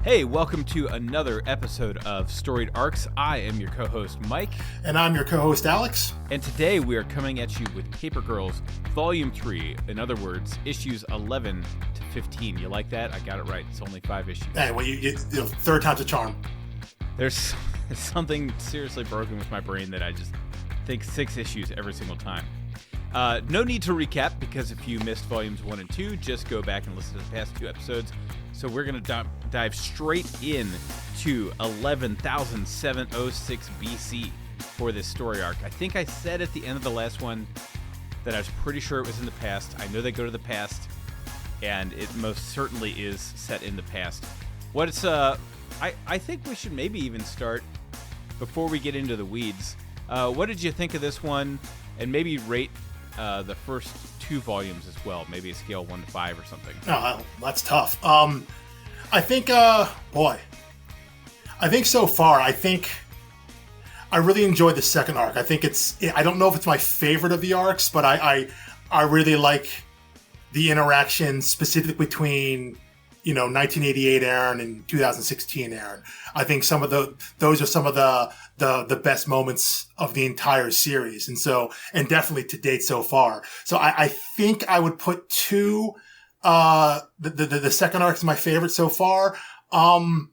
Hey, welcome to another episode of Storied Arcs. I am your co-host, Mike. And I'm your co-host, Alex. And today we are coming at you with Paper Girls Volume 3. In other words, issues 11 to 15. You like that? I got it right. It's only 5 issues. Hey, well, third time's a charm. There's something seriously broken with my brain that I just think 6 issues every single time. No need to recap, because if you missed Volumes 1 and 2, just go back and listen to the past 2 episodes. So we're going to dive straight in to 11,706 BC for this story arc. I think I said at the end of the last one that I was pretty sure it was in the past. I know they go to the past, and it most certainly is set in the past. I think we should maybe even start, before we get into the weeds, what did you think of this one? And maybe rate the first 2 volumes as well, maybe a scale 1 to 5 or something. Oh, that's tough. I think, I think so far, I really enjoyed the second arc. I think I don't know if it's my favorite of the arcs, but I really like the interaction specifically between, 1988 Aaron and 2016 Aaron. I think those are some of the best moments of the entire series. And definitely to date so far. So I think I would put 2, the second arc is my favorite so far. And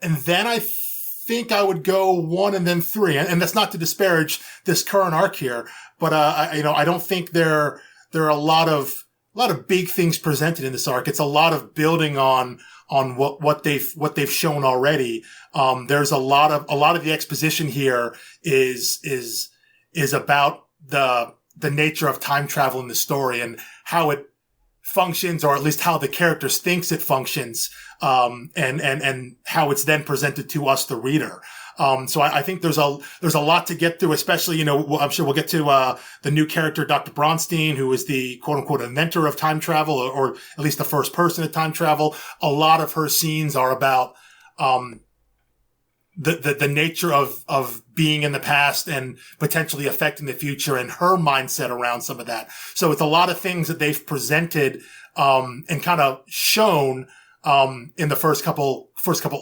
then I think I would go 1 and then 3. And that's not to disparage this current arc here, but, I don't think there are a lot of big things presented in this arc. It's a lot of building on what they've shown already. There's a lot of the exposition here is about the nature of time travel in the story and how it functions, or at least how the characters thinks it functions, and how it's then presented to us, the reader. So I think there's a lot to get through, especially, I'm sure we'll get to, the new character, Dr. Bronstein, who is the quote unquote inventor of time travel, or at least the first person to time travel. A lot of her scenes are about, the nature of being in the past and potentially affecting the future, and her mindset around some of that. So it's a lot of things that they've presented, and kind of shown, in the first couple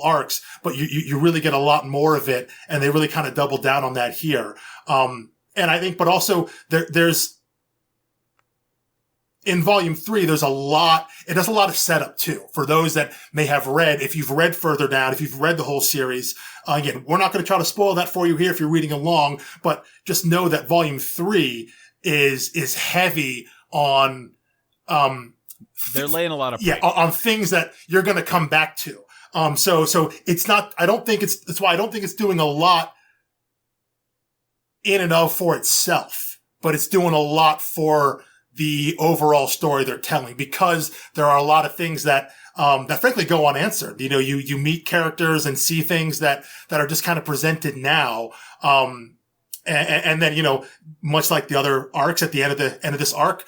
arcs, but you really get a lot more of it, and they really kind of double down on that here. And I think, but also there's, in volume 3, it does a lot of setup too, for those that may have read, if you've read further down, if you've read the whole series. Again, we're not going to try to spoil that for you here if you're reading along, but just know that volume 3 is heavy on, they're laying a lot of on things that you're going to come back to. So it's not, that's why I don't think it's doing a lot in and of for itself, but it's doing a lot for the overall story they're telling, because there are a lot of things that frankly go unanswered. You meet characters and see things that are just kind of presented now. And then, much like the other arcs, at the end of this arc,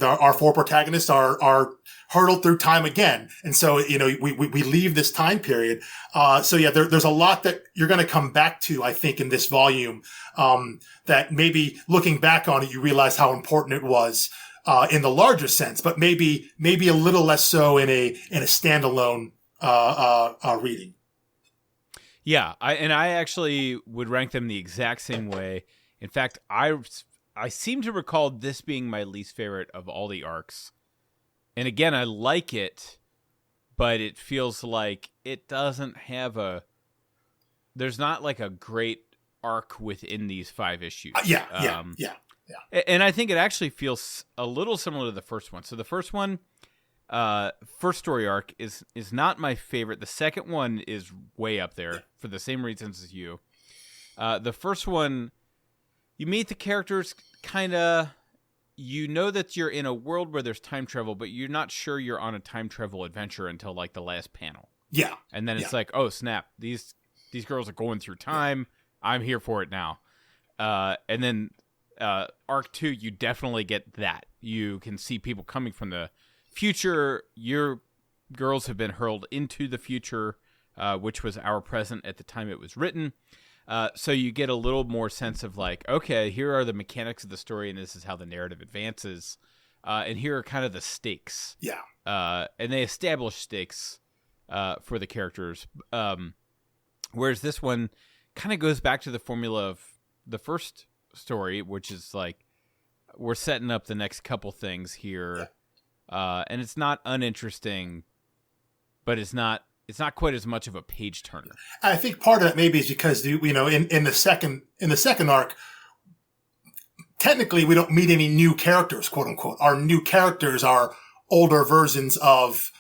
our 4 protagonists are hurtled through time again. And so, we leave this time period. There's a lot that you're going to come back to, I think, in this volume, that maybe looking back on it, you realize how important it was, in the larger sense, but maybe a little less so in a standalone, reading. Yeah, I actually would rank them the exact same way. In fact, I seem to recall this being my least favorite of all the arcs. And again, I like it, but it feels like it doesn't have there's not like a great arc within these 5 issues. Yeah. And I think it actually feels a little similar to the first one. So the first one, first story arc is not my favorite. The second one is way up there for the same reasons as you. The first one, you meet the characters kind of, that you're in a world where there's time travel, but you're not sure you're on a time travel adventure until like the last panel. Yeah. And then it's like, oh snap, these girls are going through time. I'm here for it now. And then arc 2, you definitely get that. You can see people coming from the future. Your girls have been hurled into the future, which was our present at the time it was written. So you get a little more sense of like, okay, here are the mechanics of the story, and this is how the narrative advances. And here are kind of the stakes. Yeah. And they establish stakes for the characters. Whereas this one kind of goes back to the formula of the first story, which is like we're setting up the next couple things here, and it's not uninteresting, but it's not quite as much of a page turner. I think part of that maybe is because in the second arc, technically we don't meet any new characters, quote unquote. Our new characters are older versions of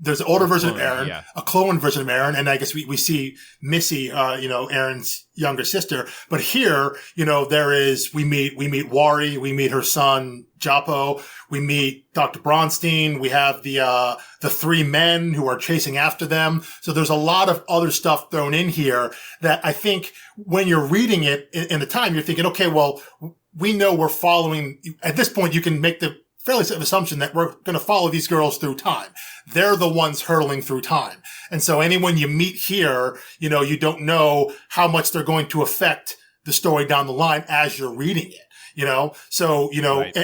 there's an older version of Aaron, a clone version of Aaron, and I guess we see Missy, Aaron's younger sister. But here, we meet Wari, we meet her son, Japo, we meet Dr. Bronstein, we have the three men who are chasing after them. So there's a lot of other stuff thrown in here that I think when you're reading it in the time, you're thinking, okay, well, we know we're following, at this point, you can make the fairly safe assumption that we're going to follow these girls through time. They're the ones hurtling through time. And so anyone you meet here, you don't know how much they're going to affect the story down the line as you're reading it, So, right.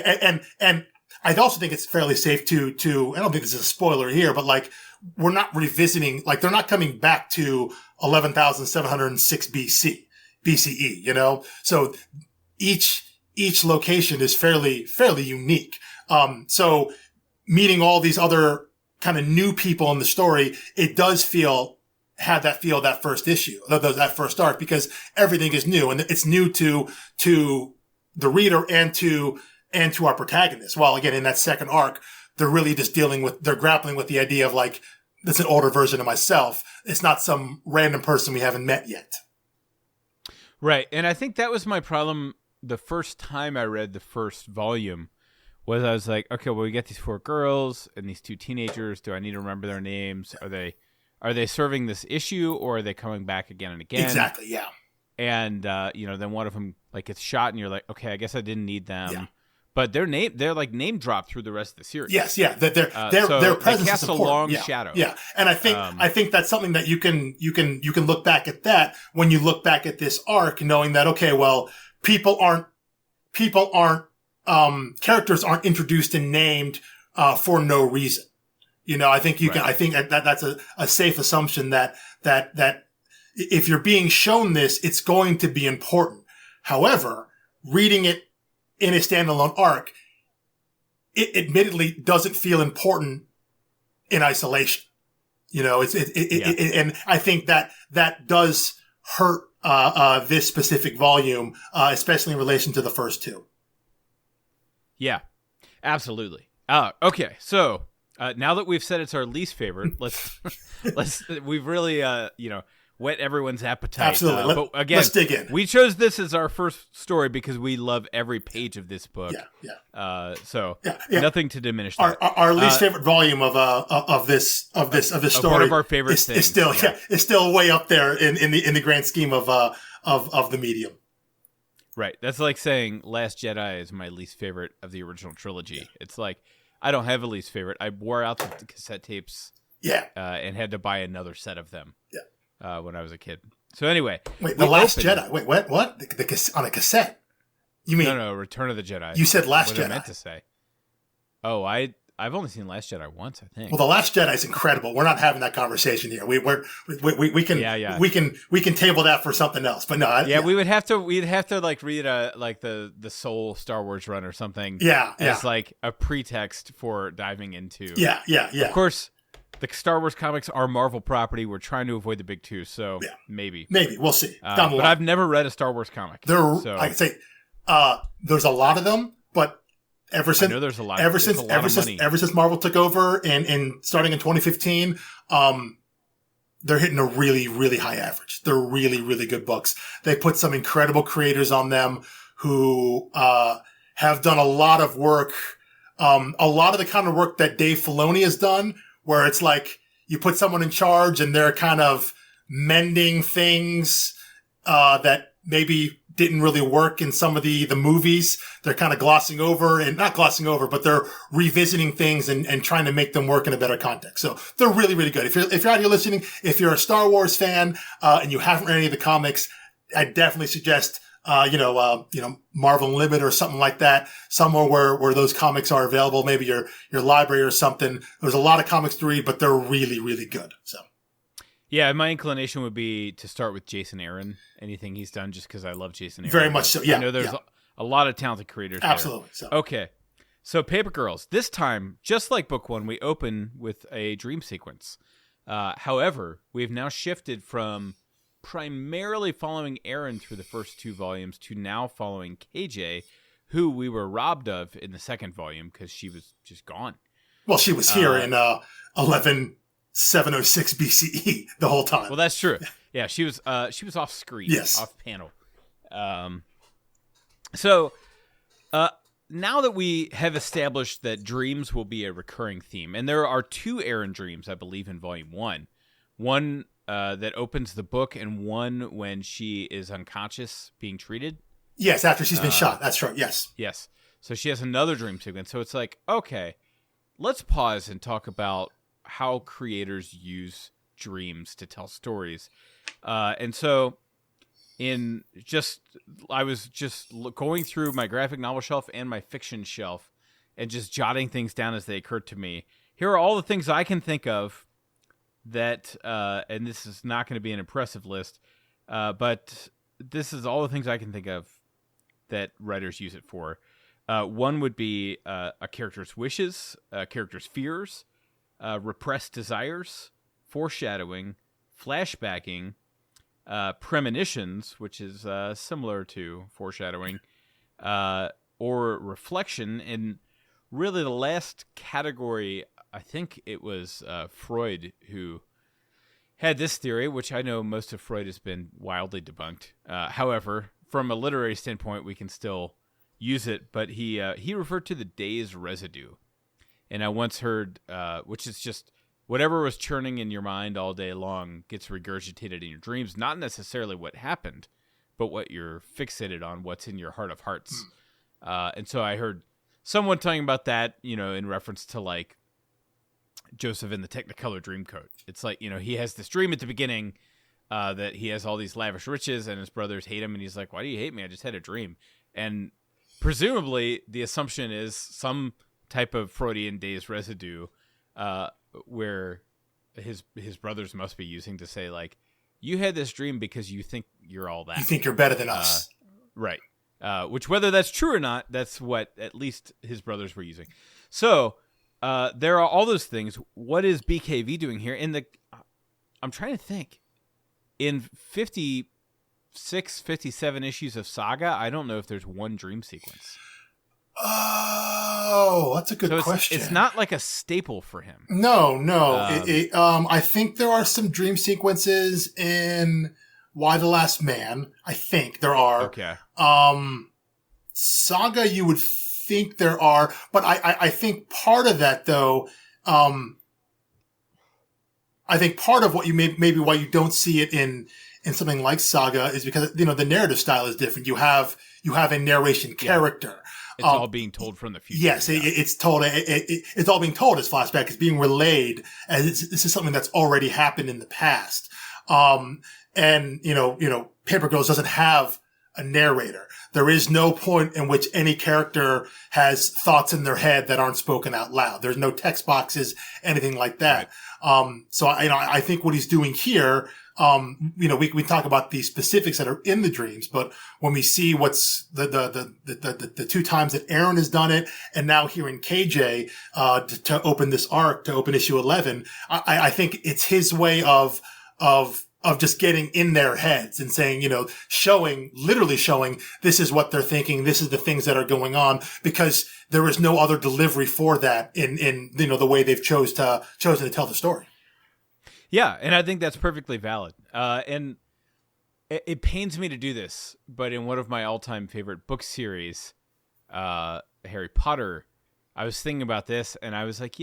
and I also think it's fairly safe to, I don't think this is a spoiler here, but like, we're not revisiting, like they're not coming back to 11,706 BCE, So each location is fairly unique. So meeting all these other kind of new people in the story, it does have that first issue, that first arc, because everything is new and it's new to the reader and to our protagonist. While again, in that second arc, they're really just they're grappling with the idea of like, it's an older version of myself. It's not some random person we haven't met yet. Right. And I think that was my problem the first time I read the first volume. Was I was like, okay, well, we get these four girls and these two teenagers. Do I need to remember their names? Are they serving this issue, or are they coming back again and again? Exactly, yeah. And then one of them like gets shot, and you're like, okay, I guess I didn't need them. Yeah. But they're like name dropped through the rest of the series. Yes, yeah. Their presence casts is a long shadow. Yeah, and I think that's something that you can look back at that when you look back at this arc, knowing that okay, well, characters aren't introduced and named for no reason. I think you can. I think that's a safe assumption that if you're being shown this, it's going to be important. However, reading it in a standalone arc, it admittedly doesn't feel important in isolation. And I think that does hurt this specific volume, especially in relation to the first two. Yeah, absolutely. Okay, so now that we've said it's our least favorite, we've really whet everyone's appetite. Absolutely. But again, let's dig in. We chose this as our first story because we love every page of this book. Yeah. Nothing to diminish that. Our least favorite volume of this story. One of our favorite things. Is still way up there in the grand scheme of the medium. Right. That's like saying Last Jedi is my least favorite of the original trilogy. Yeah. It's like, I don't have a least favorite. I wore out the cassette tapes and had to buy another set of them when I was a kid. So anyway. Wait, The Last Jedi. Wait, what? On a cassette? You mean? No, Return of the Jedi. You said Last Jedi. I meant to say. Oh, I've only seen Last Jedi once, I think. Well, The Last Jedi is incredible. We're not having that conversation here. We can table that for something else. But no, we'd have to like read the Soul Star Wars run or something. As like a pretext for diving into. Yeah. Of course, the Star Wars comics are Marvel property. We're trying to avoid the big two, so maybe we'll see. But I've never read a Star Wars comic. I'd say there's a lot of them, but ever since Marvel took over and starting in 2015, they're hitting a really, really high average. They're really, really good books. They put some incredible creators on them who have done a lot of work, a lot of the kind of work that Dave Filoni has done, where it's like you put someone in charge and they're kind of mending things that maybe didn't really work in some of the movies. They're kind of not glossing over, but they're revisiting things and trying to make them work in a better context. So they're really, really good. If you're out here listening, if you're a Star Wars fan, and you haven't read any of the comics, I definitely suggest, Marvel Unlimited or something like that, somewhere where those comics are available, maybe your library or something. There's a lot of comics to read, but they're really, really good. So. Yeah, my inclination would be to start with Jason Aaron, anything he's done, just because I love Jason Aaron. Very much so, yeah. I know there's a lot of talented creators Absolutely. there. Okay, so Paper Girls. This time, just like Book 1, we open with a dream sequence. However, we've now shifted from primarily following Aaron through the first 2 volumes to now following KJ, who we were robbed of in the second volume because she was just gone. Well, she was here in 11706 BCE the whole time. Well, that's true. Yeah, she was off screen, yes, off panel. So now that we have established that dreams will be a recurring theme, and there are 2 Aaron dreams, I believe, in Volume 1. One that opens the book, and one when she is unconscious being treated. Yes, after she's been shot. That's right. Yes. Yes. So she has another dream sequence. So it's like, okay, let's pause and talk about how creators use dreams to tell stories. And so I was just going through my graphic novel shelf and my fiction shelf and just jotting things down as they occurred to me. Here are all the things I can think of that, and this is not going to be an impressive list, but this is all the things I can think of that writers use it for. One would be a character's wishes, a character's fears, repressed desires, foreshadowing, flashbacking, premonitions, which is similar to foreshadowing, or reflection. And really the last category, I think it was Freud who had this theory, which I know most of Freud has been wildly debunked. However, from a literary standpoint, we can still use it. But he referred to the day's residue. And I once heard, which is just whatever was churning in your mind all day long gets regurgitated in your dreams. Not necessarily what happened, but what you're fixated on, what's in your heart of hearts. And so I heard someone talking about that, in reference to like Joseph in the Technicolor Dreamcoat. It's like, he has this dream at the beginning that he has all these lavish riches and his brothers hate him. And he's like, why do you hate me? I just had a dream. And presumably the assumption is some type of Freudian day's residue where his brothers must be using to say, like, you had this dream because you think you're all that. You think you're better than us. Right. Which, whether that's true or not, that's what at least his brothers were using. So there are all those things. What is BKV doing here? I'm trying to think. In 56, 57 issues of Saga, I don't know if there's one dream sequence. Oh, that's a good question. It's not like a staple for him. No. I think there are some dream sequences in Why the Last Man. I think there are. Okay. Saga, you would think there are, but I think part of that, though, I think part of what maybe why you don't see it in something like Saga is because, the narrative style is different. You have a narration character. Yeah. It's all being told from the future. Yes, yeah. It's told. It's all being told as flashback. It's being relayed as this is something that's already happened in the past. And Paper Girls doesn't have a narrator. There is no point in which any character has thoughts in their head that aren't spoken out loud. There's no text boxes, anything like that. Right. So I think what he's doing here. We talk about the specifics that are in the dreams, but when we see what's the 2 times that Aaron has done it, and now here in KJ, to open this arc, to open issue 11, I think it's his way of just getting in their heads and saying, literally showing this is what they're thinking. This is the things that are going on, because there is no other delivery for that in the way they've chosen to tell the story. Yeah, and I think that's perfectly valid. And it pains me to do this, but in one of my all-time favorite book series, Harry Potter, I was thinking about this, and I was like,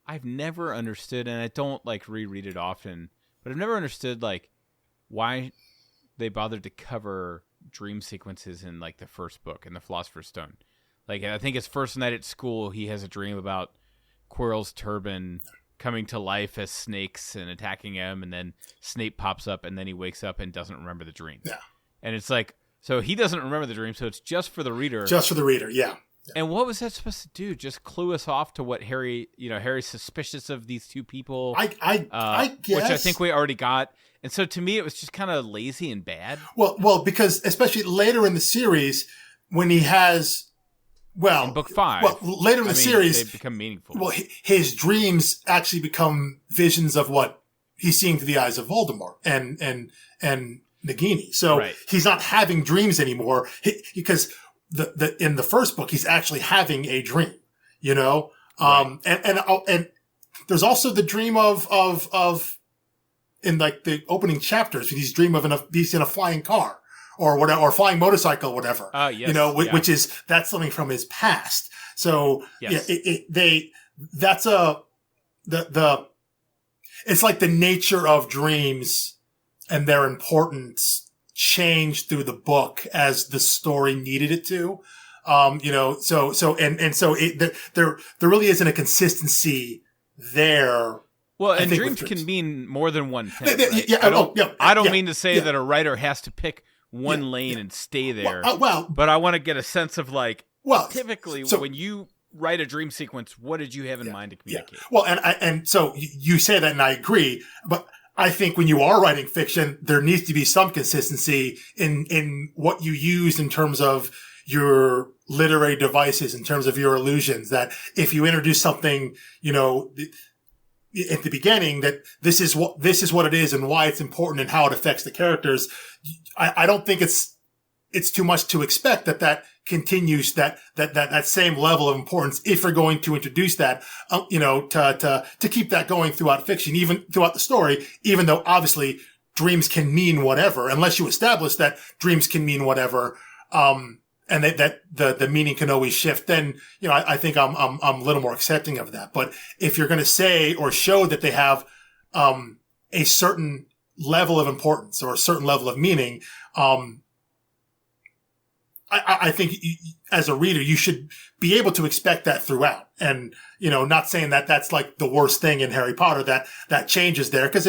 I've never understood, and I don't reread it often, but I've never understood why they bothered to cover dream sequences in the first book, in the Philosopher's Stone. I think his first night at school, he has a dream about Quirrell's turban coming to life as snakes and attacking him, and then Snape pops up, and then he wakes up and doesn't remember the dream. Yeah. And it's like, So he doesn't remember the dream, so it's just for the reader. Just for the reader, yeah. And what was that supposed to do? Just clue us off to what Harry, Harry's suspicious of these two people. I guess. Which I think we already got. And so to me, it was just kind of lazy and bad. Well, because especially later in the series, when he has, in book 5. Well, later in the series, they become meaningful. Well, his dreams actually become visions of what he's seeing through the eyes of Voldemort and Nagini. So he's not having dreams anymore because in the first book, he's actually having a dream, and there's also the dream of in like the opening chapters, he's dream of he's in a flying car or whatever, or flying motorcycle, or whatever, yes. Which is, that's something from his past. So yes. It's like the nature of dreams and their importance changed through the book as the story needed it to. There really isn't a consistency there. Well, and dreams can mean more than one thing. Right? I don't mean to say that a writer has to pick one lane and stay there. But I want to get a sense of typically when you write a dream sequence, what did you have in mind to communicate? Yeah. Well, and so you say that, and I agree, but I think when you are writing fiction, there needs to be some consistency in what you use in terms of your literary devices, in terms of your illusions, that if you introduce something, at the beginning, that this is what it is and why it's important and how it affects the characters. I don't think it's too much to expect that continues that same level of importance if you're going to introduce that, to keep that going throughout fiction, even throughout the story, even though obviously dreams can mean whatever, unless you establish that dreams can mean whatever. And that the meaning can always shift, then, I think I'm a little more accepting of that. But if you're going to say or show that they have, a certain level of importance or a certain level of meaning, I think as a reader, you should be able to expect that throughout. And, not saying that that's like the worst thing in Harry Potter, that changes there, because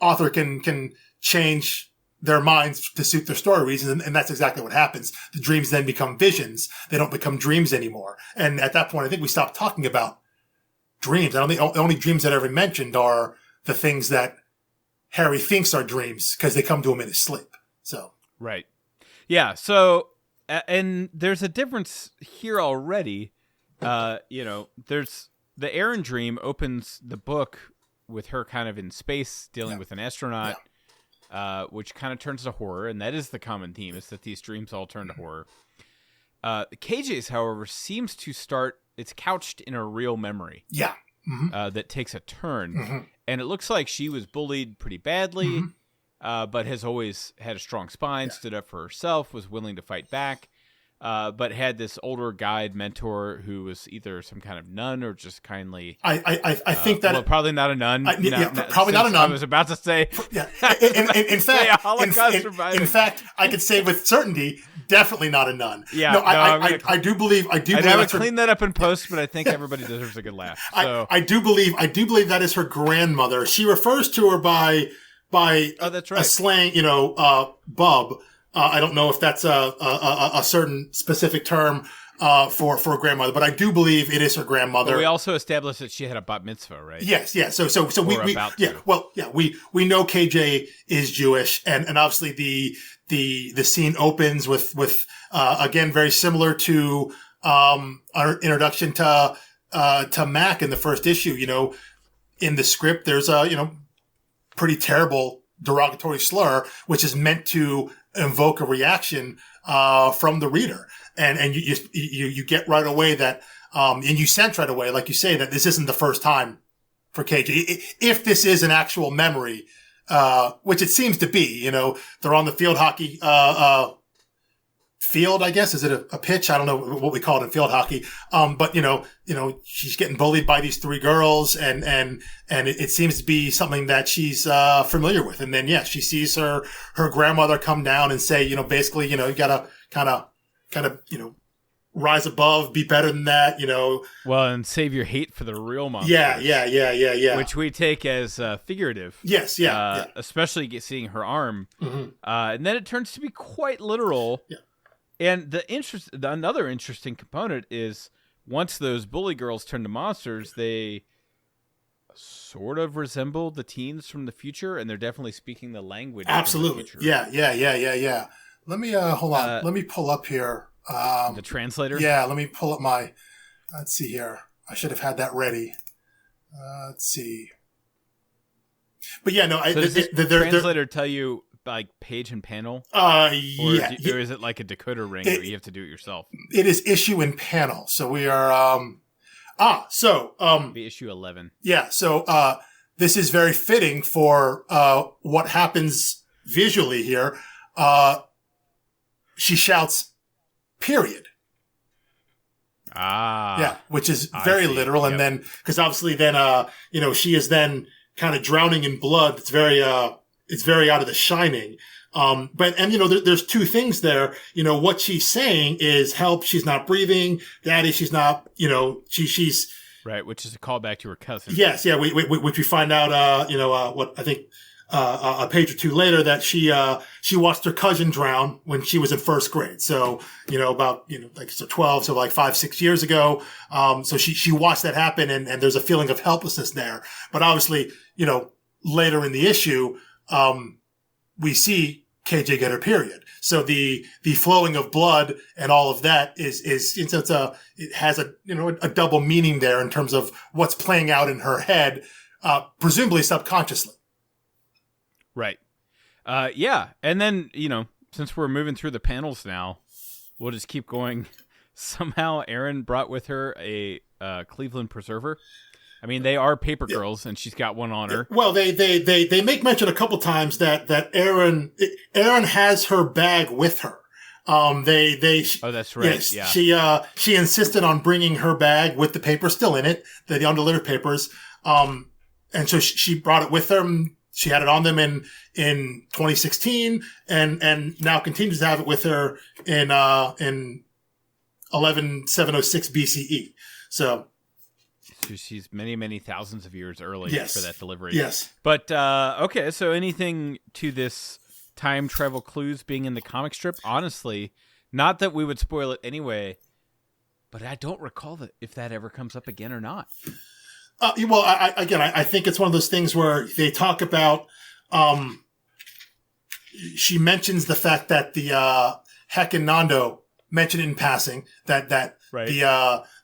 author can change their minds to suit their story reasons. And that's exactly what happens. The dreams then become visions. They don't become dreams anymore. And at that point, I think we stopped talking about dreams. I don't think the only dreams that I ever mentioned are the things that Harry thinks are dreams because they come to him in his sleep. So. Right. Yeah. So, and there's a difference here already. There's the Aaron dream opens the book with her kind of in space dealing with an astronaut. Which kind of turns to horror, and that is the common theme, is that these dreams all turn to horror. KJ's, however, seems to start, it's couched in a real memory. Yeah. Mm-hmm. That takes a turn. And it looks like she was bullied pretty badly, but has always had a strong spine, stood up for herself, was willing to fight back, but had this older guide mentor who was either some kind of nun or just kindly. I think that probably not a nun. Probably not a nun. I was about to say. Yeah. In fact, I could say with certainty, definitely not a nun. Yeah. No, I do believe. I would clean that up in post, but I think everybody deserves a good laugh. So. I do believe that is her grandmother. She refers to her by oh, that's right. a slang, bub. I don't know if that's a certain specific term for a grandmother, but I do believe it is her grandmother. But we also established that she had a bat mitzvah, right? Yes, yeah. So we know KJ is Jewish, and obviously the scene opens with again very similar to our introduction to Mac in the first issue. In the script there's a pretty terrible derogatory slur, which is meant to invoke a reaction from the reader, and you get right away that and you sense right away, like you say, that this isn't the first time for KJ. If this is an actual memory, which it seems to be, they're on the field hockey field, I guess. Is it a pitch? I don't know what we call it in field hockey. But she's getting bullied by these three girls, and it seems to be something that she's familiar with. And then she sees her grandmother come down and say, basically, you gotta kind of rise above, be better than that, Well, and save your hate for the real monsters. Yeah. Which we take as figurative. Yes, yeah. Especially seeing her arm. Mm-hmm. And then it turns to be quite literal. Yeah. And another interesting component is once those bully girls turn to monsters, they sort of resemble the teens from the future, and they're definitely speaking the language. Absolutely. From the future. Yeah. Let me hold on. Let me pull up here. The translator? Yeah, let me pull up my. Let's see here. I should have had that ready. Let's see. But yeah, no. So does the translator tell you like page and panel? Yeah. Or is it like a decoder ring where you have to do it yourself? It is issue and panel. So we are. The issue 11. Yeah. So this is very fitting for what happens visually here. She shouts, "Period." Yeah, which is very literal. And then, because obviously then, she is then kind of drowning in blood. It's very out of The Shining. There's two things there. What she's saying is help. She's not breathing. Daddy, she's not, she's. Right. Which is a callback to her cousin. Yes. Yeah. Which we find out, what I think, a page or two later that she watched her cousin drown when she was in first grade. So, about, 12, so like 5-6 years ago. So she watched that happen and there's a feeling of helplessness there. But obviously, later in the issue, we see KJ get her period. So the flowing of blood and all of that it has a double meaning there in terms of what's playing out in her head, presumably subconsciously. Right. Yeah. And then, since we're moving through the panels now, we'll just keep going. Somehow Erin brought with her a Cleveland preserver. I mean, they are paper girls, and she's got one on her. Well, they make mention a couple times that Erin has her bag with her. Oh, that's right. Yes, yeah. She insisted on bringing her bag with the paper still in it, the undelivered papers. And so she brought it with her. She had it on them in 2016 and now continues to have it with her in 11706 BCE. So she's many, many thousands of years early for that delivery. Yes. But, okay, so anything to this time travel clues being in the comic strip? Honestly, not that we would spoil it anyway, but I don't recall if that ever comes up again or not. I think it's one of those things where they talk about, she mentions the fact that the, Heck and Nando mentioned it in passing that right.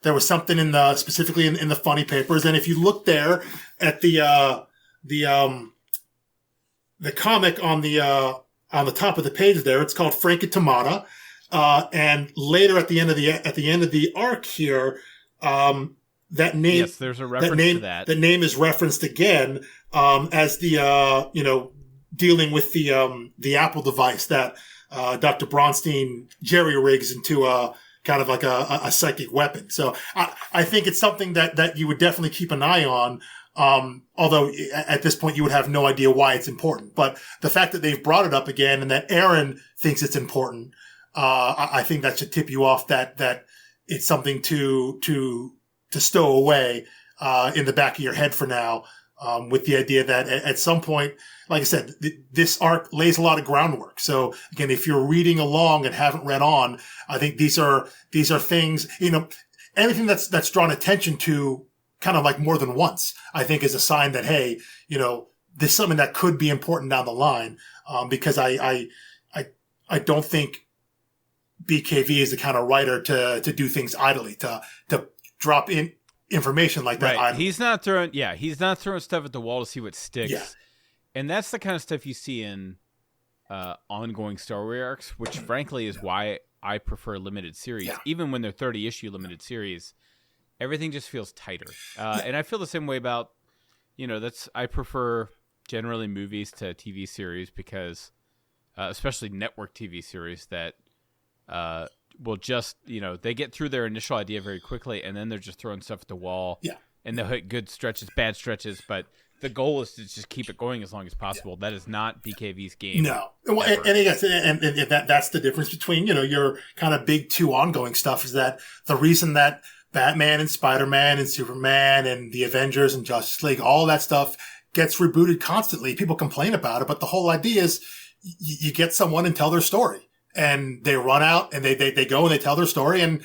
There was something specifically in the funny papers. And if you look there at the comic on the top of the page there, it's called Frank and Tamata. And later at the end of the arc here, that name, yes, there's a reference to that. The name is referenced again, as dealing with the Apple device that, Dr. Bronstein jerry rigs into kind of like a psychic weapon. So I think it's something that you would definitely keep an eye on. Although at this point you would have no idea why it's important, but the fact that they've brought it up again and that Erin thinks it's important, I think that should tip you off that it's something to stow away, in the back of your head for now, with the idea that at some point, like I said, this arc lays a lot of groundwork. So again, if you're reading along and haven't read on, I think these are things, anything that's drawn attention to kind of like more than once, I think is a sign that, hey, there's something that could be important down the line. Because I don't think BKV is the kind of writer to do things idly, to drop in information like that. Right. He's not throwing stuff at the wall to see what sticks. Yeah. And that's the kind of stuff you see in ongoing story arcs, which frankly is why I prefer limited series. Yeah. Even when they're 30-issue limited series, everything just feels tighter. And I feel the same way about, I prefer generally movies to TV series because, especially network TV series that will just, they get through their initial idea very quickly and then they're just throwing stuff at the wall and they'll hit good stretches, bad stretches, but the goal is to just keep it going as long as possible. That is not BKV's game. No. Well, and that's the difference between, your kind of big two ongoing stuff is that the reason that Batman and Spider-Man and Superman and the Avengers and Justice League, all that stuff gets rebooted constantly. People complain about it, but the whole idea is you get someone and tell their story, and they run out and they go and they tell their story, and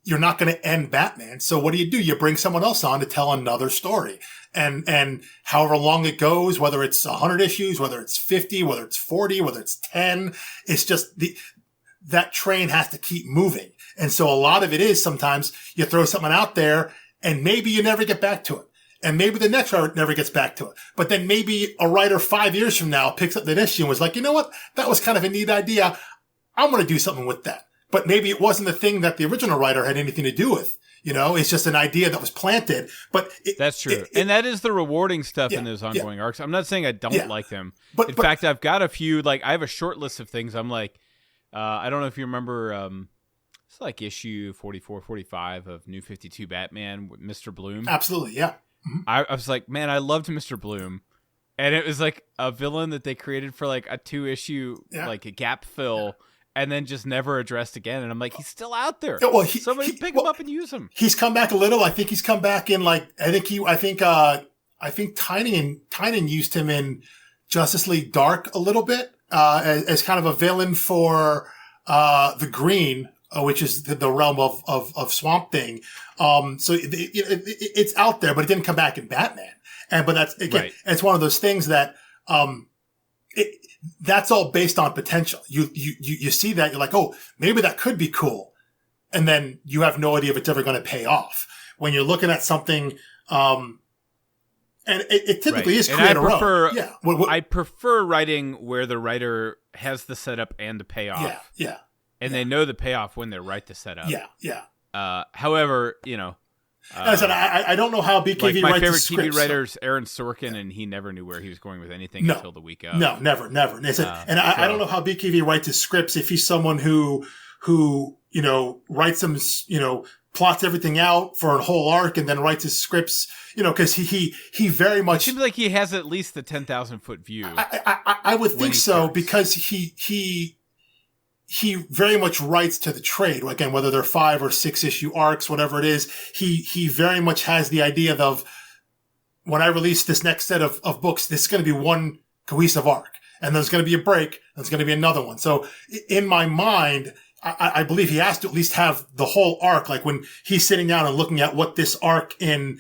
you're not going to end Batman. So what do? You bring someone else on to tell another story. And however long it goes, whether it's 100 issues, whether it's 50, whether it's 40, whether it's 10, it's just that train has to keep moving. And so a lot of it is sometimes you throw something out there and maybe you never get back to it. And maybe the next writer never gets back to it. But then maybe a writer 5 years from now picks up that issue and was like, you know what? That was kind of a neat idea. I'm going to do something with that. But maybe it wasn't the thing that the original writer had anything to do with. It's just an idea that was planted. But that's true. And that is the rewarding stuff in those ongoing arcs. I'm not saying I don't like them. In fact, I've got a few, I have a short list of things. I'm like, I don't know if you remember, it's like issue 44, 45 of New 52 Batman with Mr. Bloom. Absolutely, yeah. Mm-hmm. I was like, man, I loved Mr. Bloom. And it was like a villain that they created for like a 2-issue, like a gap fill. And then just never addressed again. And I'm like, he's still out there. Well, somebody pick him up and use him. He's come back a little. I think he's come back in I think Tynion used him in Justice League Dark a little bit, as kind of a villain for, the Green, which is the realm of Swamp Thing. So it's out there, but it didn't come back in Batman. But that's, again, right. It's one of those things that, that's all based on potential. You see that, you're like, oh, maybe that could be cool. And then you have no idea if it's ever going to pay off. When you're looking at something, and it typically is create a row. Yeah. I prefer writing where the writer has the setup and the payoff. Yeah. And they know the payoff when they write the setup. Yeah. However, I said, I don't know how BKV my writes favorite scripts, TV writer is Aaron Sorkin, and he never knew where he was going with anything until the week of. No, never. And I don't know how BKV writes his scripts if he's someone who writes them, plots everything out for a whole arc and then writes his scripts, because he very much. It seems like he has at least the 10,000-foot view. I would think so, because he very much writes to the trade. Again, whether they're 5 or 6 issue arcs, whatever it is, he very much has the idea of, when I release this next set of books, this is going to be one cohesive arc. And there's going to be a break, and there's going to be another one. So in my mind, I believe he has to at least have the whole arc. Like when he's sitting down and looking at what this arc in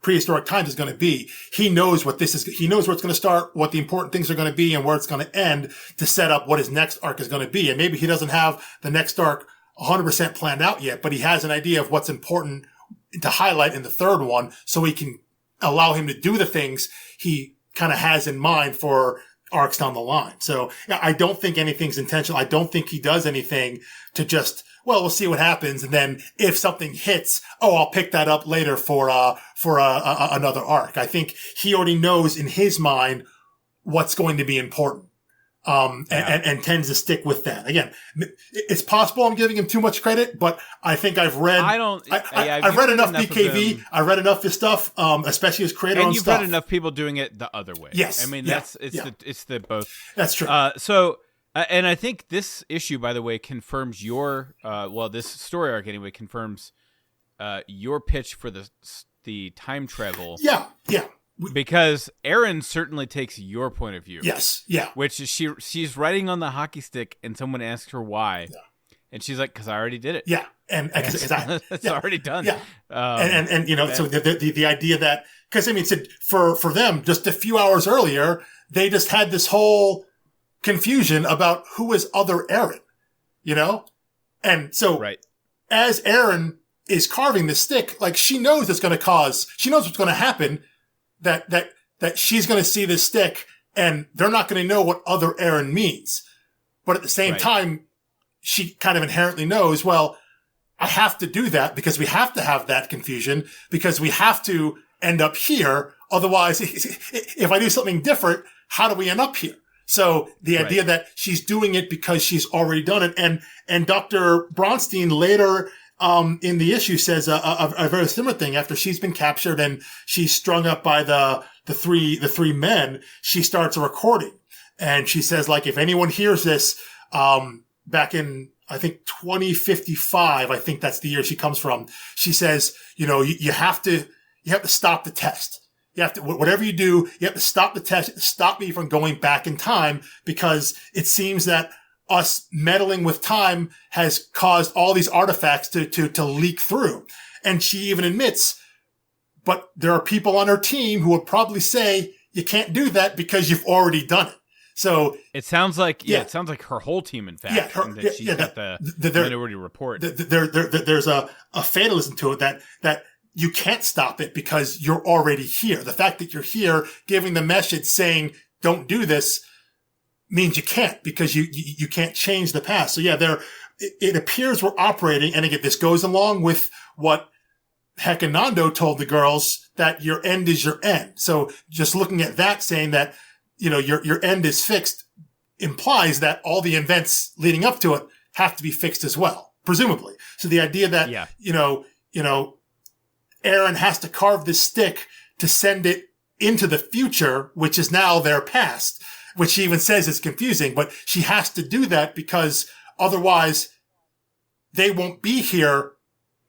prehistoric times is going to be. He knows what this is. He knows where it's going to start, what the important things are going to be, and where it's going to end to set up what his next arc is going to be. And maybe he doesn't have the next arc 100% planned out yet, but he has an idea of what's important to highlight in the third one, so he can allow him to do the things he kind of has in mind for arcs down the line. So I don't think anything's intentional. I don't think he does anything to just, we'll see what happens. And then if something hits, I'll pick that up later for another arc. I think he already knows in his mind what's going to be important. And tends to stick with that. Again, it's possible I'm giving him too much credit, but I think I've read, I've read enough BKV. I've read enough of his stuff, especially his creator and on you've stuff. read enough people doing it the other way. Yes. I mean, it's the both. That's true. And I think this issue, by the way, confirms your, this story arc anyway, confirms, your pitch for the time travel. Yeah. Because Erin certainly takes your point of view. Yes, yeah. Which is she's writing on the hockey stick, and someone asks her why, and she's like, "Because I already did it." Yeah, and it's already done. Yeah, so the idea that, because for them, just a few hours earlier, they just had this whole confusion about who is other Erin, and so as Erin is carving the stick, like she knows what's going to happen. That she's going to see this stick and they're not going to know what other Erin means. But at the same time, she kind of inherently knows, well, I have to do that because we have to have that confusion because we have to end up here. Otherwise, if I do something different, how do we end up here? So the idea that she's doing it because she's already done it. And Dr. Bronstein later, in the issue says a very similar thing. After she's been captured and she's strung up by the three men, she starts a recording. And she says, like, if anyone hears this, back in, I think 2055, I think that's the year she comes from. She says, you have to stop the test. You have to, whatever you do, you have to stop the test, stop me from going back in time, because it seems that us meddling with time has caused all these artifacts to leak through. And she even admits, but there are people on her team who would probably say, you can't do that because you've already done it. So it sounds like, it sounds like her whole team, in fact, and that she's got the Minority Report. There's a fatalism to it that you can't stop it because you're already here. The fact that you're here, giving the message saying, don't do this, means you can't, because you can't change the past. So it appears we're operating. And again, this goes along with what Hekanando told the girls, that your end is your end. So just looking at that, saying that, your end is fixed, implies that all the events leading up to it have to be fixed as well, presumably. So the idea that, Aaron has to carve this stick to send it into the future, which is now their past, which she even says is confusing, but she has to do that because otherwise they won't be here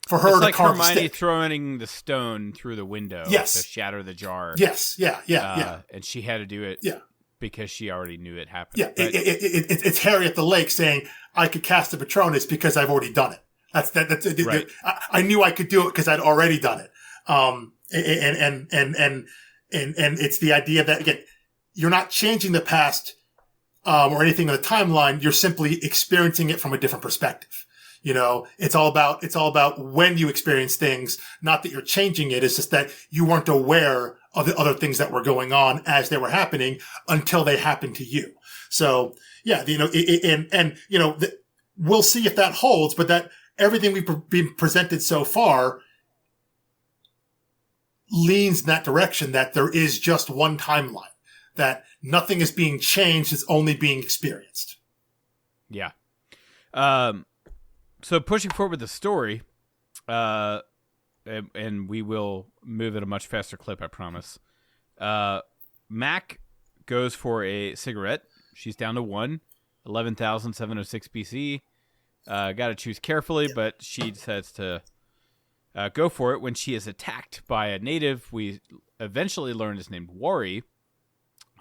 for her to carve the stick. It's like Hermione throwing the stone through the window to shatter the jar. Yes, yeah. And she had to do it because she already knew it happened. Yeah, it's Harry at the lake saying, I could cast a Patronus because I've already done it. That's right. I knew I could do it because I'd already done it. And it's the idea that, again, you're not changing the past, or anything in the timeline. You're simply experiencing it from a different perspective. It's all about when you experience things, not that you're changing it. It's just that you weren't aware of the other things that were going on as they were happening until they happened to you. So, we'll see if that holds, but that everything we've been presented so far leans in that direction, that there is just one timeline, that nothing is being changed, it's only being experienced. Yeah. So pushing forward the story, and we will move at a much faster clip, I promise. Mac goes for a cigarette. She's down to 11,706 BC. Got to choose carefully, but she decides to go for it when she is attacked by a native. We eventually learn is named Wari.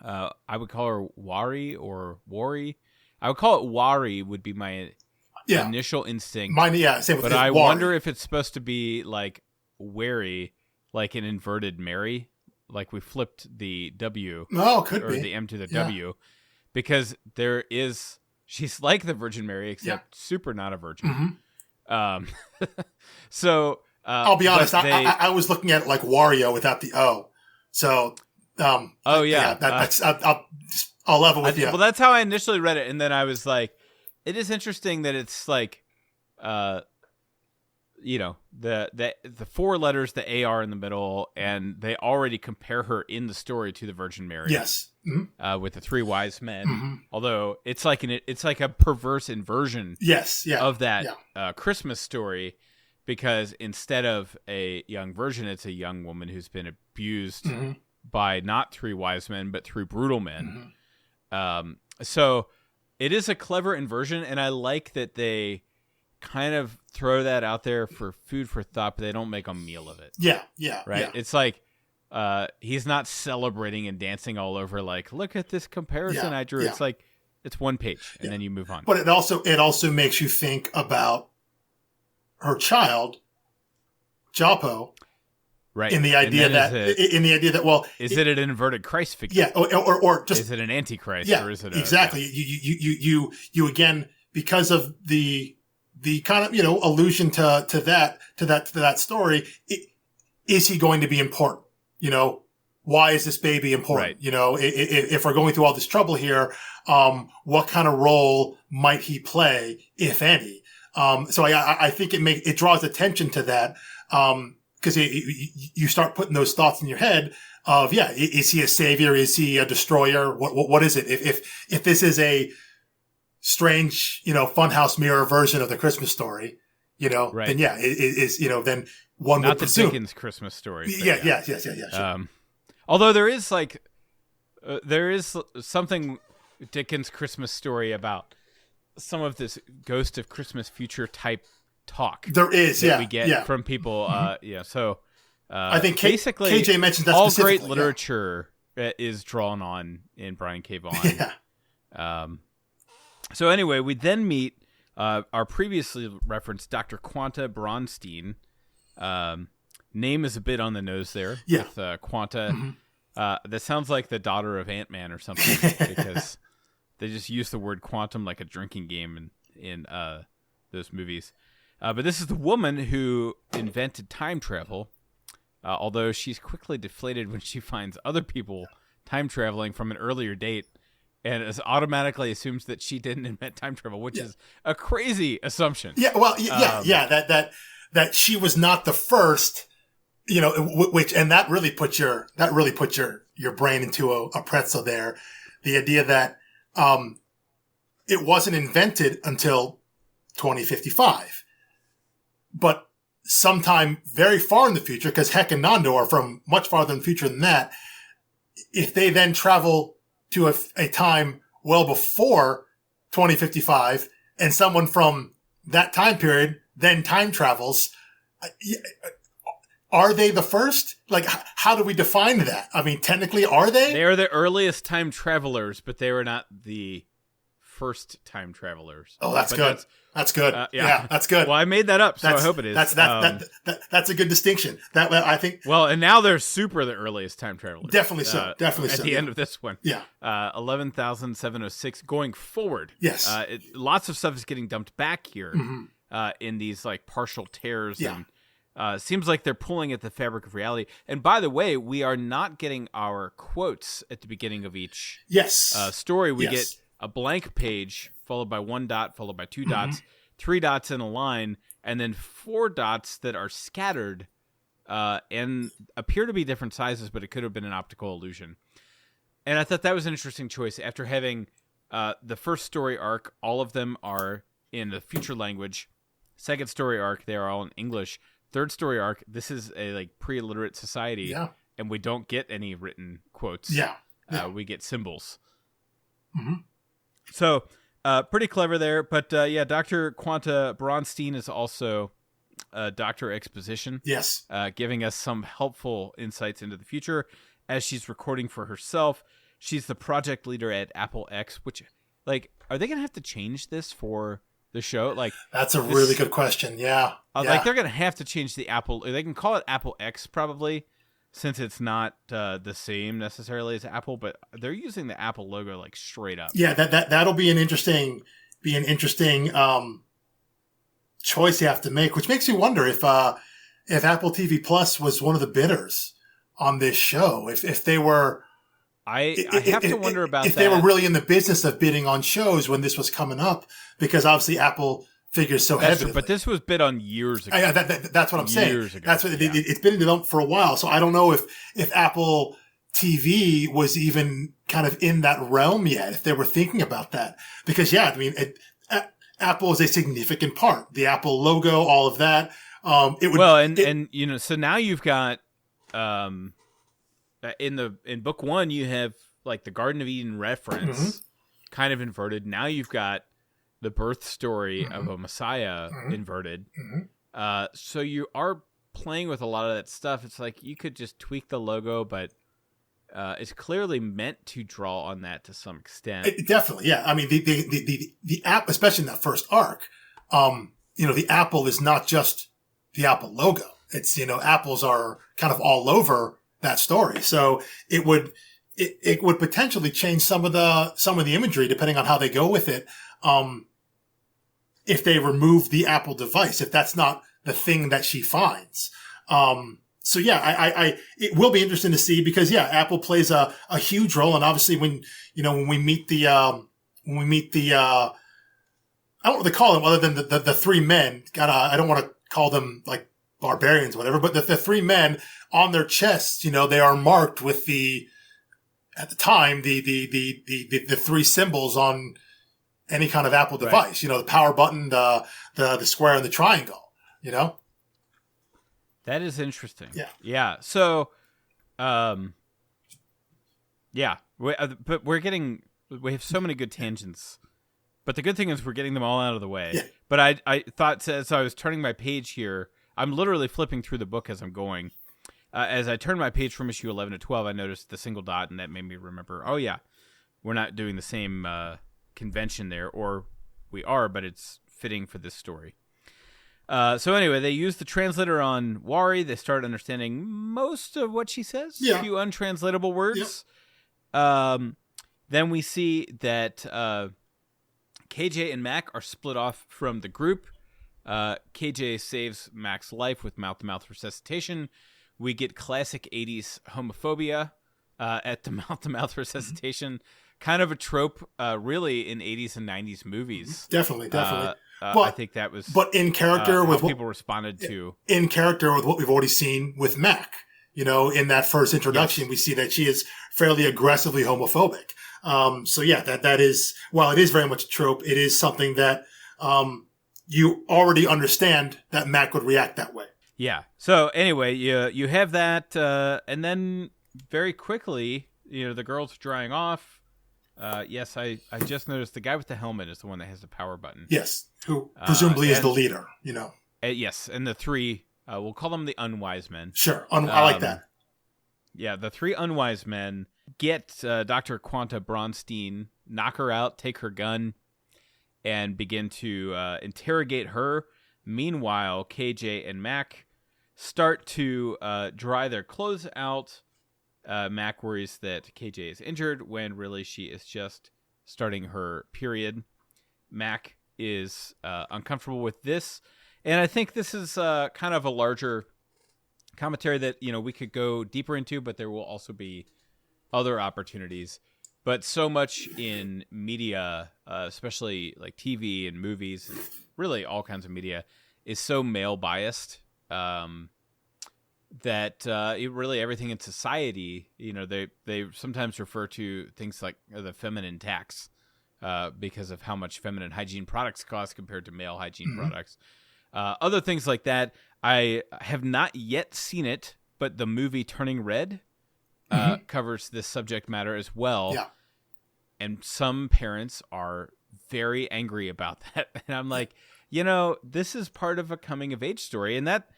I would call her Wari or Wari. I would call it Wari would be my initial instinct. Mine, same with but I wonder if it's supposed to be like wary, like an inverted Mary, like we flipped the W. Could be the M to the W, because she's like the Virgin Mary, except super not a virgin. Mm-hmm. So I'll be honest, I was looking at it like Wario without the O. So I'll level with you. Well, that's how I initially read it, and then I was like, it is interesting that it's like, the four letters, the AR in the middle, and they already compare her in the story to the Virgin Mary. Yes. Mm-hmm. With the three wise men. Mm-hmm. Although it's like a perverse inversion. Of that Christmas story, because instead of a young virgin, it's a young woman who's been abused by not three wise men, but three brutal men. So it is a clever inversion, and I like that they kind of throw that out there for food for thought, but they don't make a meal of it. Right? Yeah. It's like he's not celebrating and dancing all over like, look at this comparison I drew. It's like, it's one page, and then you move on. But it also makes you think about her child, Japo. Right. In the idea that is it an inverted Christ figure? Yeah, or just, is it an antichrist? Yeah, or is it exactly. You again, because of the kind of allusion to that story. Is he going to be important? Why is this baby important? Right. If we're going through all this trouble here, what kind of role might he play, if any? So I think it draws attention to that. Because you start putting those thoughts in your head of, is he a savior? Is he a destroyer? What is it? If this is a strange, funhouse mirror version of the Christmas story, Right. then yeah, then one Not would the presume. Dickens Christmas story. But Yeah. Sure. Although there is there is something Dickens Christmas story about some of this Ghost of Christmas Future type talk. There is, that we get from people. So I think basically KJ mentions that all specifically. great literature is drawn on in Brian K. Vaughan. Yeah. So anyway, we then meet our previously referenced Dr. Quanta Bronstein. Name is a bit on the nose there with Quanta. That sounds like the daughter of Ant-Man or something because they just use the word quantum like a drinking game in those movies. But this is the woman who invented time travel, although she's quickly deflated when she finds other people time traveling from an earlier date and is automatically assumes that she didn't invent time travel, which is a crazy assumption. Yeah, well, that she was not the first, which and that really puts your brain into a pretzel there. The idea that it wasn't invented until 2055, but sometime very far in the future, because Heck and Nando are from much farther in the future than that. If they then travel to a time well before 2055 and someone from that time period then time travels, are they the first? Like, how do we define that? I mean, technically, are they? They are the earliest time travelers, but they were not the first time travelers. Oh, that's good. That's good. Yeah, that's good. Well, I made that up, so I hope it is. That's a good distinction. That I think. Well, and now they're super the earliest time travelers. Definitely so. At the end of this one. Yeah. 11,706 going forward. Yes. Lots of stuff is getting dumped back here in these like partial tears and seems like they're pulling at the fabric of reality. And by the way, we are not getting our quotes at the beginning of each story. We get a blank page followed by one dot, followed by two dots, three dots in a line, and then four dots that are scattered and appear to be different sizes, but it could have been an optical illusion. And I thought that was an interesting choice. After having the first story arc, all of them are in the future language. Second story arc, they are all in English. Third story arc, this is a like pre-illiterate society, and we don't get any written quotes. We get symbols. So, pretty clever there. But Dr. Quanta Bronstein is also Dr. Exposition. Yes. Giving us some helpful insights into the future as she's recording for herself. She's the project leader at Apple X, which, like, are they going to have to change this for the show? Like, that's a really good question. Yeah. Like, they're going to have to change the Apple. They can call it Apple X probably, since it's not the same necessarily as Apple, but they're using the Apple logo like straight up. Yeah, that'll be an interesting choice you have to make, which makes me wonder if Apple TV Plus was one of the bidders on this show. If they were, I have to wonder about if they were really in the business of bidding on shows when this was coming up, because obviously Apple figures so heavily. True, but this was bid on years ago. That's what I'm saying. Years ago. That's what it's been developed for a while. So I don't know if Apple TV was even kind of in that realm yet, if they were thinking about that. Because Apple is a significant part. The Apple logo, all of that. So now you've got in book one you have like the Garden of Eden reference kind of inverted. Now you've got the birth story of a Messiah inverted. So you are playing with a lot of that stuff. It's like you could just tweak the logo, but it's clearly meant to draw on that to some extent. Definitely, yeah. I mean, the app, especially in that first arc, the Apple is not just the Apple logo. It's, apples are kind of all over that story. So it would potentially change some of the imagery depending on how they go with it. If they remove the Apple device, if that's not the thing that she finds. So yeah, it will be interesting to see because Apple plays a huge role. And obviously when we meet the, I don't know what they call them other than the three men. I don't want to call them like barbarians or whatever, but the three men on their chests, they are marked with at the time, the three symbols on any kind of Apple device, the power button, the square and the triangle. You know? That is interesting. Yeah. Yeah. So, yeah. But we have so many good tangents. But the good thing is we're getting them all out of the way. Yeah. But I thought, as I was turning my page here, I'm literally flipping through the book as I'm going. As I turned my page from issue 11 to 12, I noticed the single dot, and that made me remember, oh, yeah, we're not doing the same convention there. Or we are, but it's fitting for this story. So anyway, they use the translator on Wari. They start understanding most of what she says. Yeah. A few untranslatable words. Yep. Then we see that KJ and Mac are split off from the group. KJ saves Mac's life with mouth-to-mouth resuscitation. We get classic 80s homophobia at the mouth-to-mouth resuscitation. Kind of a trope, really, in 80s and 90s movies. Definitely. But, I think that was... But in character with what people responded to. In character with what we've already seen with Mac. You know, in that first introduction, we see that she is fairly aggressively homophobic. So yeah, that is, while it is very much a trope, it is something that you already understand that Mac would react that way. Yeah. So anyway, you have that, and then very quickly, the girls are drying off. Yes, I just noticed the guy with the helmet is the one that has the power button. Yes, who presumably is the leader, Yes, and the three, we'll call them the unwise men. Sure, I like that. Yeah, the three unwise men get Dr. Quanta Bronstein, knock her out, take her gun, and begin to interrogate her. Meanwhile, KJ and Mac start to dry their clothes out. Mac worries that KJ is injured when really she is just starting her period. Mac is uncomfortable with this. And I think this is kind of a larger commentary that, we could go deeper into, but there will also be other opportunities. But so much in media, especially like TV and movies, really all kinds of media, is so male biased that really everything in society, they sometimes refer to things like the feminine tax because of how much feminine hygiene products cost compared to male hygiene products. Other things like that. I have not yet seen it, but the movie Turning Red covers this subject matter as well. Yeah. And some parents are very angry about that. And I'm like, this is part of a coming of age story. And that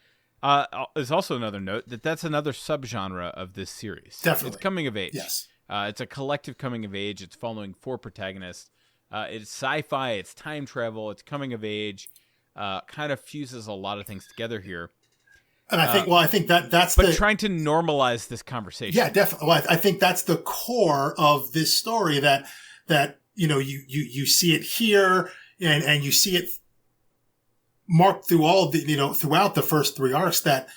is also another note that's another subgenre of this series. Definitely. It's coming of age. Yes. It's a collective coming of age. It's following four protagonists. It's sci-fi. It's time travel. It's coming of age. Kind of fuses a lot of things together here. And I think that's but trying to normalize this conversation. Yeah, definitely. Well, I think that's the core of this story that you see it here and you see it marked through all the, throughout the first three arcs that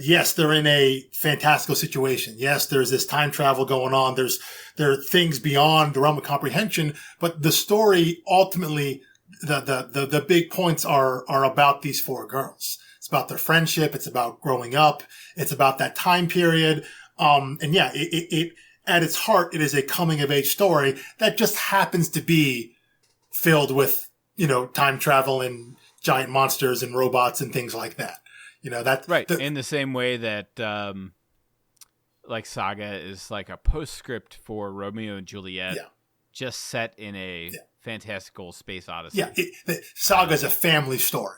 yes, they're in a fantastical situation. Yes, there's this time travel going on. There are things beyond the realm of comprehension, but the story ultimately, the big points are about these four girls. It's about their friendship. It's about growing up. It's about that time period. And yeah, it at its heart, it is a coming of age story that just happens to be filled with, time travel and giant monsters and robots and things like that. That's right. In the same way that, like Saga is like a postscript for Romeo and Juliet, just set in a fantastical space odyssey. Yeah. Saga is a family story.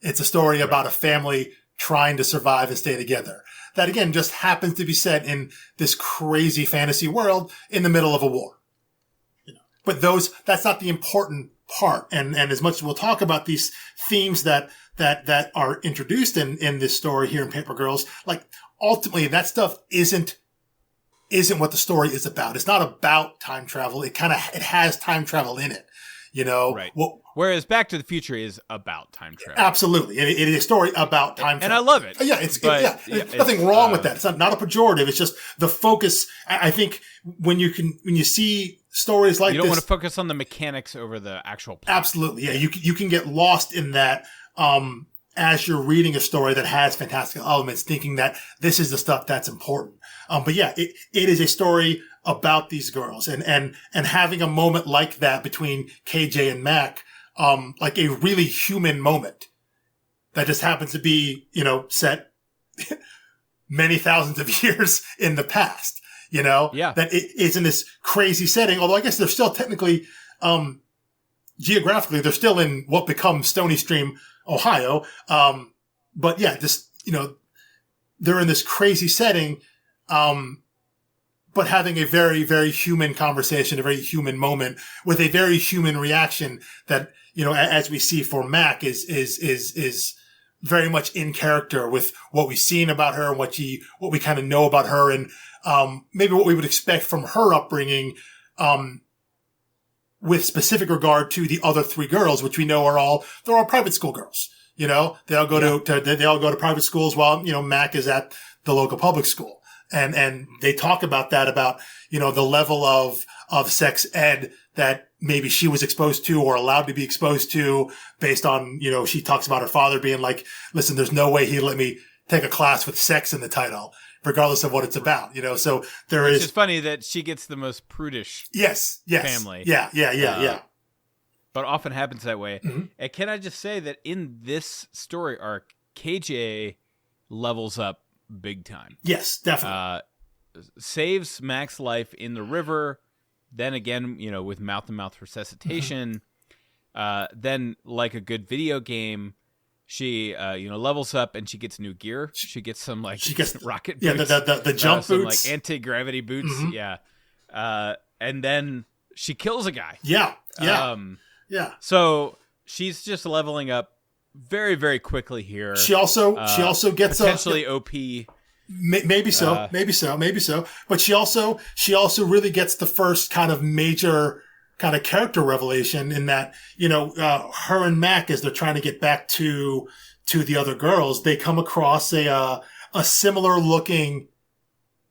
It's a story about a family trying to survive and stay together. That again just happens to be set in this crazy fantasy world in the middle of a war. But that's not the important part. And as much as we'll talk about these themes that are introduced in this story here in Paper Girls, like ultimately that stuff isn't what the story is about. It's not about time travel. It has time travel in it. Right. Whereas Back to the Future is about time travel. Absolutely. It is a story about time travel. And I love it. Yeah, there's nothing wrong with that. It's not a pejorative. It's just the focus. I think when you see stories like this, you don't want to focus on the mechanics over the actual plot. Absolutely. Yeah. You can get lost in that, as you're reading a story that has fantastical elements, thinking that this is the stuff that's important. But yeah, it is a story about these girls and having a moment like that between KJ and Mac, like a really human moment that just happens to be, set many thousands of years in the past, Yeah. that it is in this crazy setting. Although I guess they're still technically, geographically, they're still in what becomes Stony Stream, Ohio. But yeah, just, they're in this crazy setting, but having a very, very human conversation, a very human moment with a very human reaction that, as we see for Mac is very much in character with what we've seen about her and what we kind of know about her and, maybe what we would expect from her upbringing, with specific regard to the other three girls, which we know they're all private school girls. They all go they all go to private schools while, Mac is at the local public school. And they talk about that, the level of sex ed that maybe she was exposed to or allowed to be exposed to based on, she talks about her father being like, listen, there's no way he'd let me take a class with sex in the title, regardless of what it's about, so there is. It's just funny that she gets the most prudish family. Yeah. But often happens that way. Mm-hmm. And can I just say that in this story arc, KJ levels up big time. Yes, definitely. Saves Mac's life in the river. Then again, with mouth-to-mouth resuscitation. Mm-hmm. Then, like a good video game, she, levels up and she gets new gear. She gets some rocket boots. Yeah, the jump some, boots, anti-gravity boots. Mm-hmm. Yeah. And then she kills a guy. Yeah. Yeah. So she's just leveling up very, very quickly here. She also gets potentially OP. Maybe so. But she also really gets the first kind of major kind of character revelation in that, her and Mac, as they're trying to get back to the other girls, they come across a similar looking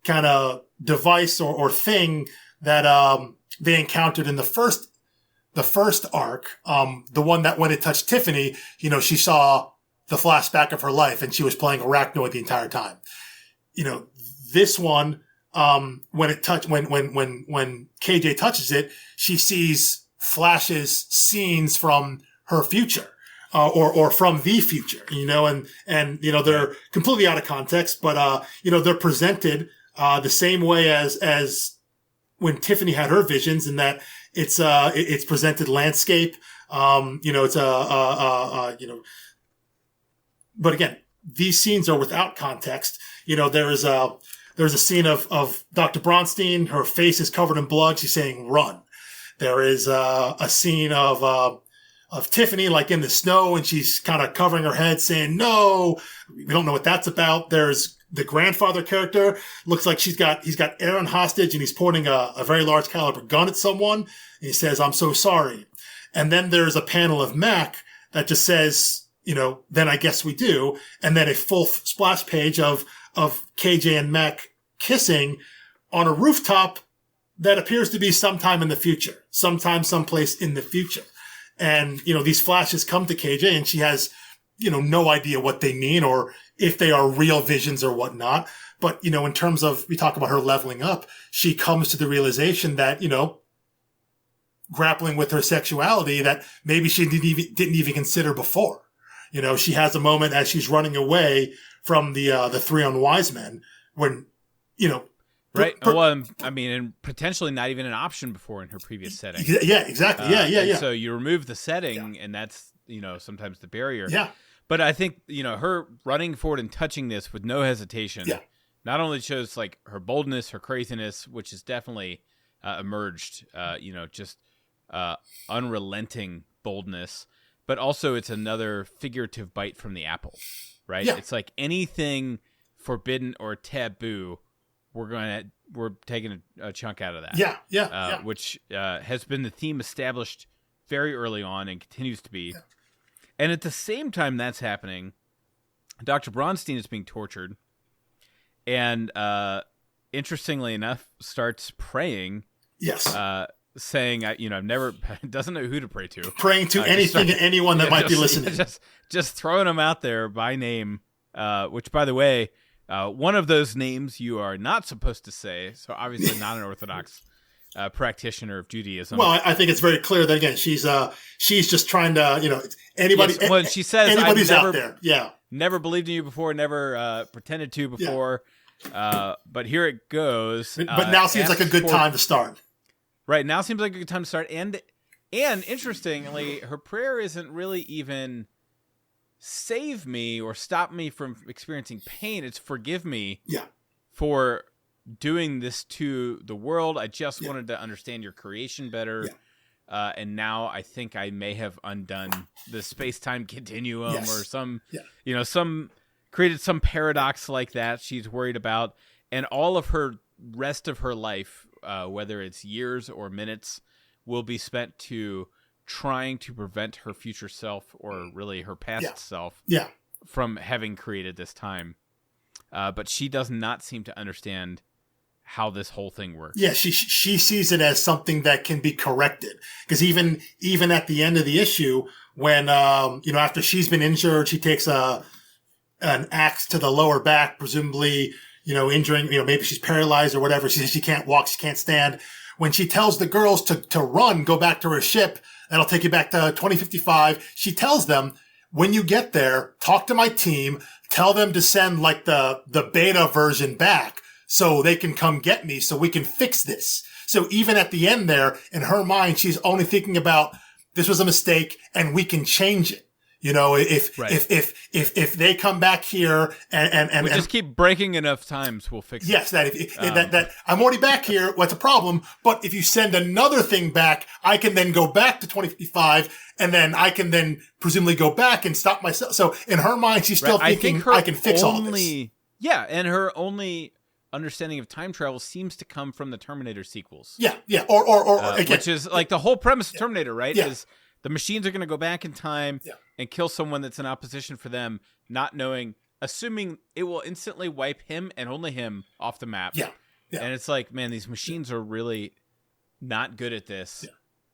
kind of device or thing that, they encountered in the first arc, the one that when it touched Tiffany, she saw the flashback of her life and she was playing Arachnoid the entire time. This one, when KJ touches it, she sees flashes, scenes from her future, or from the future, and they're completely out of context, but, they're presented, the same way as when Tiffany had her visions, in that it's presented landscape. It's but again, these scenes are without context. There's a scene of Dr. Bronstein. Her face is covered in blood. She's saying, run. There is a scene of Tiffany, like in the snow, and she's kind of covering her head saying, no, we don't know what that's about. There's the grandfather character, looks like he's got Aaron hostage and he's pointing a very large caliber gun at someone. And he says, I'm so sorry. And then there's a panel of Mac that just says, then I guess we do. And then a full splash page of KJ and Mac kissing on a rooftop that appears to be sometime in the future, someplace in the future. And, these flashes come to KJ and she has, no idea what they mean or if they are real visions or whatnot. But, in terms of, we talk about her leveling up, she comes to the realization that, grappling with her sexuality that maybe she didn't even consider before. She has a moment as she's running away from the three unwise men when, right. And potentially not even an option before in her previous setting. Yeah, exactly. Yeah. So you remove the setting and that's, sometimes the barrier. Yeah. But I think, her running forward and touching this with no hesitation, not only shows like her boldness, her craziness, which has definitely emerged, just unrelenting boldness, but also it's another figurative bite from the apple, right? Yeah. It's like anything forbidden or taboo, we're taking a chunk out of that. Yeah. Which has been the theme established very early on and continues to be. Yeah. And at the same time that's happening, Dr. Bronstein is being tortured and, interestingly enough, starts praying. Yes. Saying, I've never, doesn't know who to pray to. Praying to anything and anyone that might be listening. Just throwing them out there by name, which, by the way, one of those names you are not supposed to say, so obviously not an Orthodox practitioner of Judaism. Well, I think it's very clear that again she's just trying to anybody. Yes, when she says anybody's out there, never believed in you before, never pretended to before, but here it goes. But now seems like a good time to start. Right now seems like a good time to start, and interestingly, her prayer isn't really even save me or stop me from experiencing pain. It's forgive me for doing this to the world. I just wanted to understand your creation better. And now I think I may have undone the space-time continuum or some created some paradox like that she's worried about. And all of her rest of her life, whether it's years or minutes, will be spent to trying to prevent her future self or really her past self from having created this time. But she does not seem to understand how this whole thing works. Yeah, she sees it as something that can be corrected. Because even at the end of the issue, when after she's been injured, she takes an axe to the lower back, presumably injuring, maybe she's paralyzed or whatever. She says she can't walk, she can't stand. When she tells the girls to run, go back to her ship, that'll take you back to 2055. She tells them, when you get there, talk to my team, tell them to send like the beta version back so they can come get me so we can fix this. So even at the end there, in her mind, she's only thinking about this was a mistake and we can change it. If they come back here and we just keep breaking enough times, we'll fix it. Yes, that I'm already back here. What's a problem? But if you send another thing back, I can then go back to 2055, and then I can then presumably go back and stop myself. So in her mind, she's still thinking I can fix all this. Yeah, and her only understanding of time travel seems to come from the Terminator sequels. Yeah, or again, which is like the whole premise of Terminator, right? Yeah. Is the machines are going to go back in time and kill someone that's in opposition for them, not knowing, assuming it will instantly wipe him and only him off the map. Yeah. And it's like, man, these machines are really not good at this. Yeah.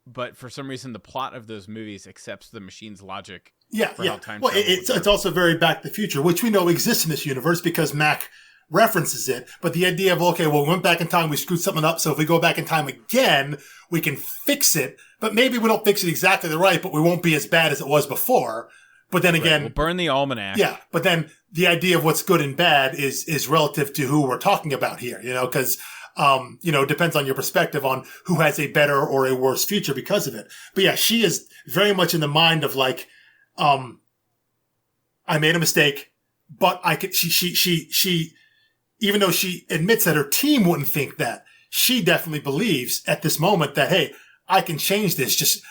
But for some reason, the plot of those movies accepts the machine's logic. How time travel it's also very Back to the Future, which we know exists in this universe because Mac references it. But the idea of, we went back in time, we screwed something up, so if we go back in time again, we can fix it. But maybe we don't fix it exactly right, but we won't be as bad as it was before. But then again, we'll burn the almanac. Yeah, but then the idea of what's good and bad is relative to who we're talking about here, because it depends on your perspective on who has a better or a worse future because of it. But yeah, she is very much in the mind of like, I made a mistake, but she even though she admits that her team wouldn't think that, she definitely believes at this moment that, hey, I can change this.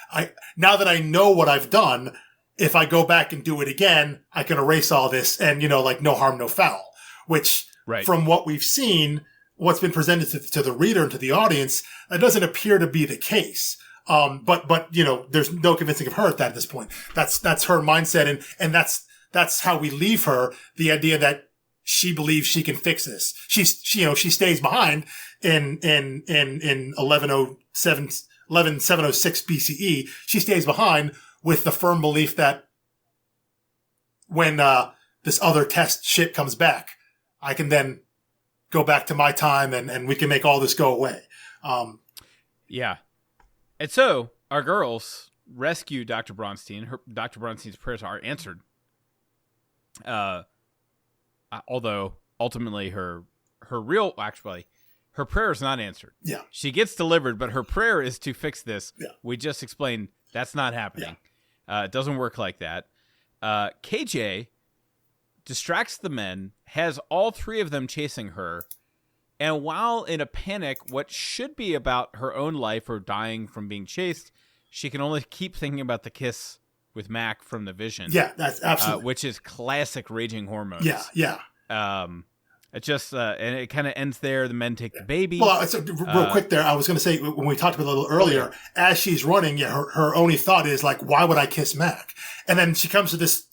Now that I know what I've done, if I go back and do it again, I can erase all this and, like no harm, no foul, which from what we've seen, what's been presented to the reader and to the audience, that doesn't appear to be the case. But there's no convincing of her at this point. That's her mindset. And that's how we leave her, the idea that she believes she can fix this. She stays behind in 11706 BCE. She stays behind with the firm belief that when this other test ship comes back, I can then go back to my time and we can make all this go away. Yeah. And so our girls rescue Dr. Bronstein. Dr. Bronstein's prayers are answered. Although ultimately her prayer is not answered. Yeah. She gets delivered, but her prayer is to fix this. Yeah. We just explained that's not happening. Yeah. It doesn't work like that. KJ distracts the men, has all three of them chasing her, and while in a panic, what should be about her own life or dying from being chased, she can only keep thinking about the kiss with Mac from the Vision. Yeah, that's absolutely. Which is classic raging hormones. Yeah. It just and it kind of ends there. The men take the baby. Well, real quick there, I was going to say when we talked about it a little earlier, as she's running, her only thought is like, why would I kiss Mac? And then she comes to this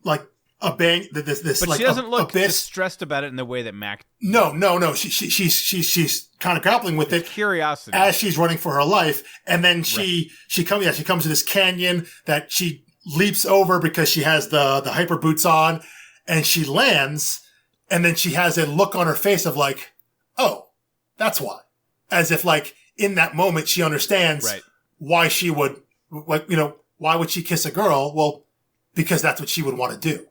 like a bang. This but like she doesn't look abyss. Stressed about it in the way that Mac. No. She's kind of grappling with it. Curiosity as she's running for her life, and then she comes to this canyon that she leaps over because she has the hyper boots on, and she lands, and then she has a look on her face of like, oh, that's why, as if like in that moment, she understands Right. why she would, like, why would she kiss a girl? Well, because that's what she would want to do,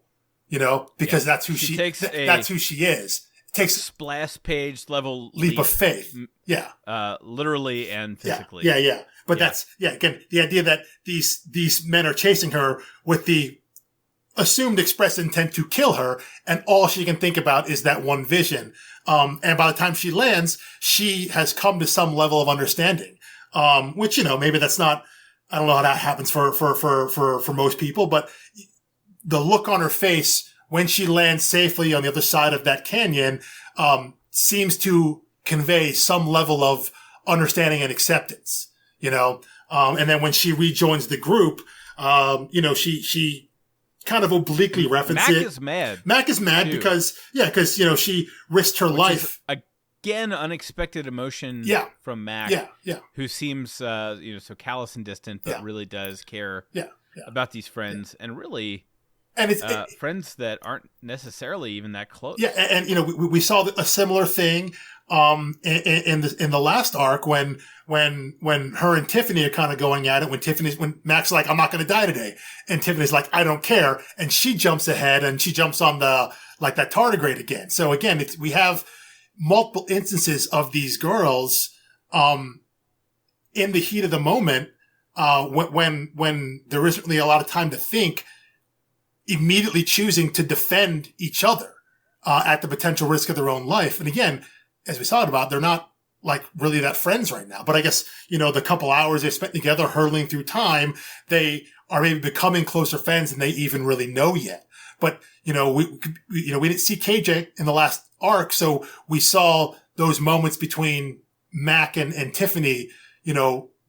because that's who that's who she is. It takes splash page level leap of faith. Yeah. Literally and physically. Yeah. But that's, again, the idea that these men are chasing her with the assumed express intent to kill her, and all she can think about is that one vision. And by the time she lands, she has come to some level of understanding. Which, maybe that's not, I don't know how that happens for most people, but the look on her face when she lands safely on the other side of that canyon, seems to convey some level of understanding and acceptance, and then when she rejoins the group, she kind of obliquely references Mac it. is mad. Mac is mad too. because she risked her life. Again, unexpected emotion from Mac, who seems so callous and distant, but really does care about these friends, and really, and it's friends that aren't necessarily even that close. Yeah, and we saw a similar thing in the last arc when her and Tiffany are kind of going at it. When Mac's like, "I'm not going to die today," and Tiffany's like, "I don't care," and she jumps ahead and she jumps on that tardigrade again. So again, we have multiple instances of these girls, in the heat of the moment, when there isn't really a lot of time to think, immediately choosing to defend each other, at the potential risk of their own life. And again, as we talked about, they're not like really that friends right now, but I guess, the couple hours they spent together hurtling through time, they are maybe becoming closer friends than they even really know yet. But, we didn't see KJ in the last arc. So we saw those moments between Mac and Tiffany,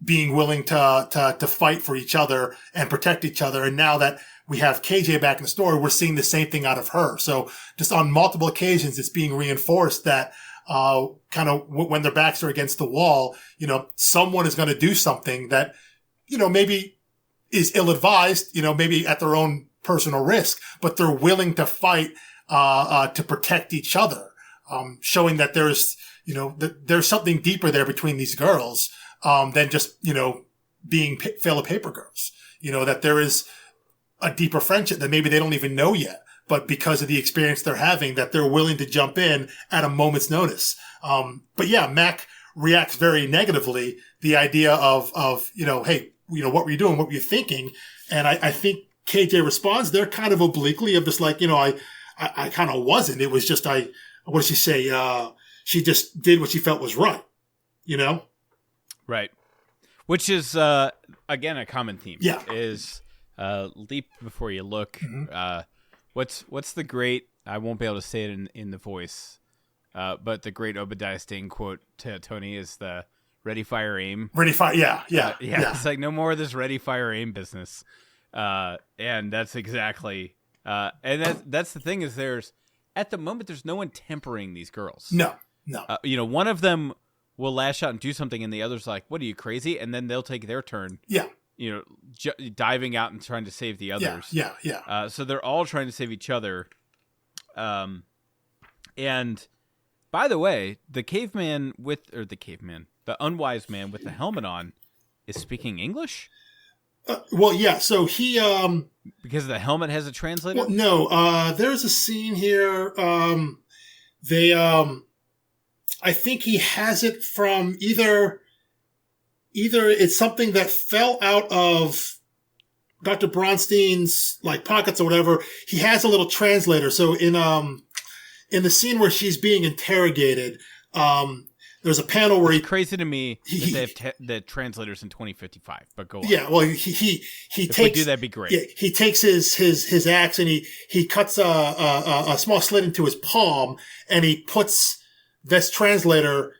being willing to fight for each other and protect each other. And now that we have KJ back in the story, we're seeing the same thing out of her. So just on multiple occasions, it's being reinforced that, kind of when their backs are against the wall, someone is going to do something that, maybe is ill-advised, maybe at their own personal risk, but they're willing to fight, to protect each other. Showing that there's something deeper there between these girls, than just, being fellow paper girls, that there is a deeper friendship that maybe they don't even know yet, but because of the experience they're having, that they're willing to jump in at a moment's notice. But yeah, Mac reacts very negatively. The idea of, hey, what were you doing? What were you thinking? And I think KJ responds there kind of obliquely of just like, I kind of wasn't. It was just, what did she say? She just did what she felt was right, Right. Which is, again, a common theme. Yeah. Is, leap before you look. Mm-hmm. What's the great, I won't be able to say it in the voice, but the great Obadiah Stane quote to Tony is the ready, fire, aim. Ready, fire, yeah. It's like no more of this ready, fire, aim business. And that's exactly, and that's the thing is at the moment, there's no one tempering these girls. No. One of them will lash out and do something, and the other's like, what, are you crazy? And then they'll take their turn. Yeah. Diving out and trying to save the others. Yeah. So they're all trying to save each other. And by the way, the unwise man with the helmet on is speaking English? Well, yeah. So he, because the helmet has a translator? Well, no, there's a scene here. I think he has it from either it's something that fell out of Dr. Bronstein's like pockets or whatever. He has a little translator. So in the scene where she's being interrogated, there's a panel where it's crazy to me that they have the translators in 2055, but go on. Yeah. Well, he if takes, we do, that'd be great. Yeah, he takes his axe and he cuts a small slit into his palm and he puts this translator,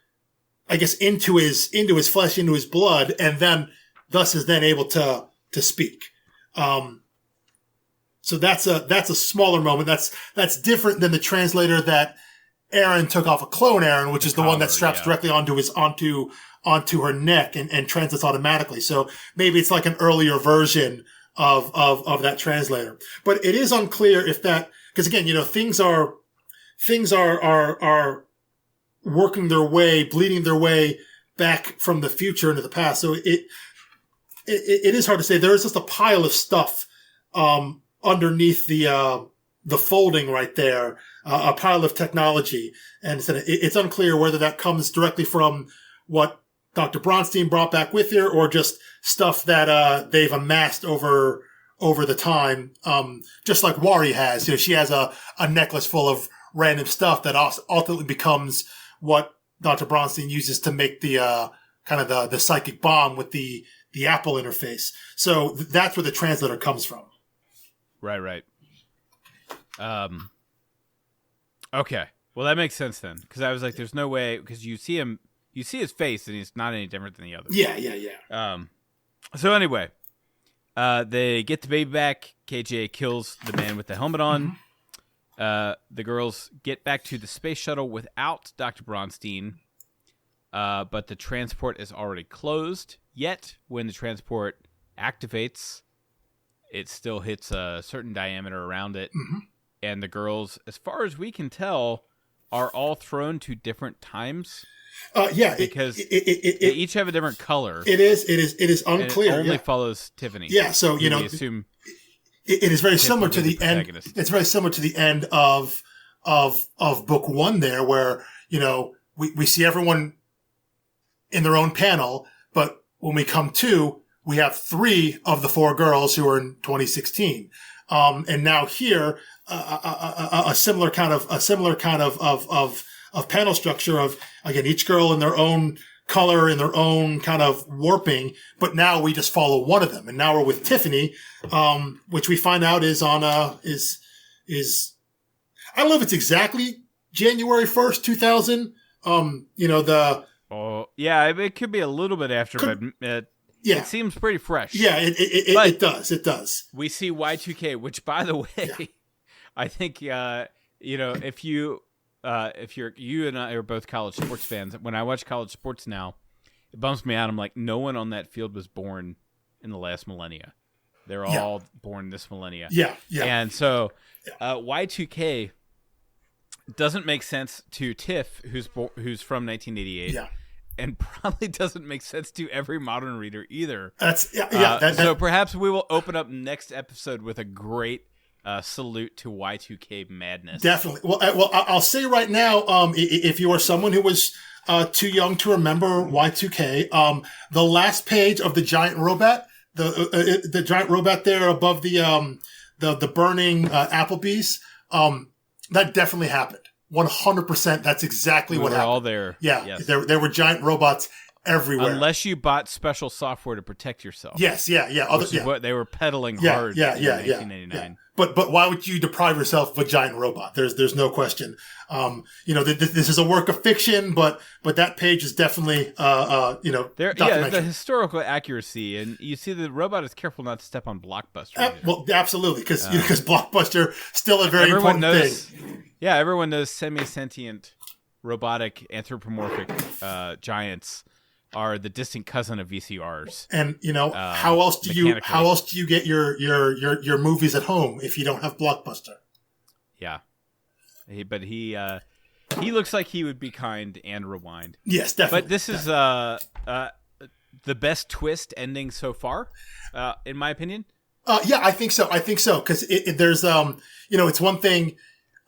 I guess, into his flesh, into his blood, and then thus is then able to speak. So that's a smaller moment. That's different than the translator that Aaron took off of Clone Aaron, which is the one that straps directly onto her neck and translates automatically. So maybe it's like an earlier version of that translator. But it is unclear if that, because again, things are working their way, bleeding their way back from the future into the past. So it is hard to say. There is just a pile of stuff underneath the folding right there, a pile of technology, and it's unclear whether that comes directly from what Dr. Bronstein brought back with her, or just stuff that they've amassed over the time, just like Wari has. She has a necklace full of random stuff that ultimately becomes what Dr. Bronstein uses to make the kind of the psychic bomb with the Apple interface. So that's where the translator comes from. Right. Okay. Well, that makes sense then, because I was like, "There's no way," because you see his face, and he's not any different than the others. Yeah. So anyway, they get the baby back. KJ kills the man with the helmet on. Mm-hmm. The girls get back to the space shuttle without Dr. Bronstein, but the transport is already closed. Yet, when the transport activates, it still hits a certain diameter around it. Mm-hmm. And the girls, as far as we can tell, are all thrown to different times. Because they each have a different color. It is unclear. And it only follows Tiffany. Yeah, so we assume it is very similar to the end. It's very similar to the end of book one there, where we see everyone in their own panel, but when we come to, we have 3 of the 4 girls who are in 2016. And now here, a similar kind of panel structure of, again, each girl in their own color, in their own kind of warping, but now we just follow one of them. And now we're with Tiffany, which we find out is on, is, I don't know if it's exactly January 1st, 2000. It could be a little bit after, but it seems pretty fresh. Yeah, it does. It does. We see Y2K, which, by the way, I think if you and I are both college sports fans, when I watch college sports now, it bumps me out. I'm like, no one on that field was born in the last millennia. They're all born this millennia. Yeah. And so Y2K doesn't make sense to Tiff, who's from 1988. Yeah. And probably doesn't make sense to every modern reader either. So perhaps we will open up next episode with a great salute to Y2K madness. Definitely. Well, I'll say right now, if you are someone who was too young to remember Y2K, the last page of the giant robot, the giant robot there above the burning Applebee's, that definitely happened. 100%. That's exactly what happened. All there. Yeah. Yes. There were giant robots everywhere. Unless you bought special software to protect yourself. Yes. Yeah. Which is what they were peddling hard in 1989. Yeah. But why would you deprive yourself of a giant robot? There's no question. This is a work of fiction, but that page is definitely, the historical accuracy, and you see the robot is careful not to step on Blockbuster. Well, absolutely, because Blockbuster still a very important thing. Yeah, everyone knows semi-sentient, robotic, anthropomorphic giants are the distant cousin of VCRs. And how else do you get your movies at home if you don't have Blockbuster? Yeah, but he looks like he would be kind and rewind. Yes, definitely. But this is the best twist ending so far, in my opinion. I think so. Because there's it's one thing.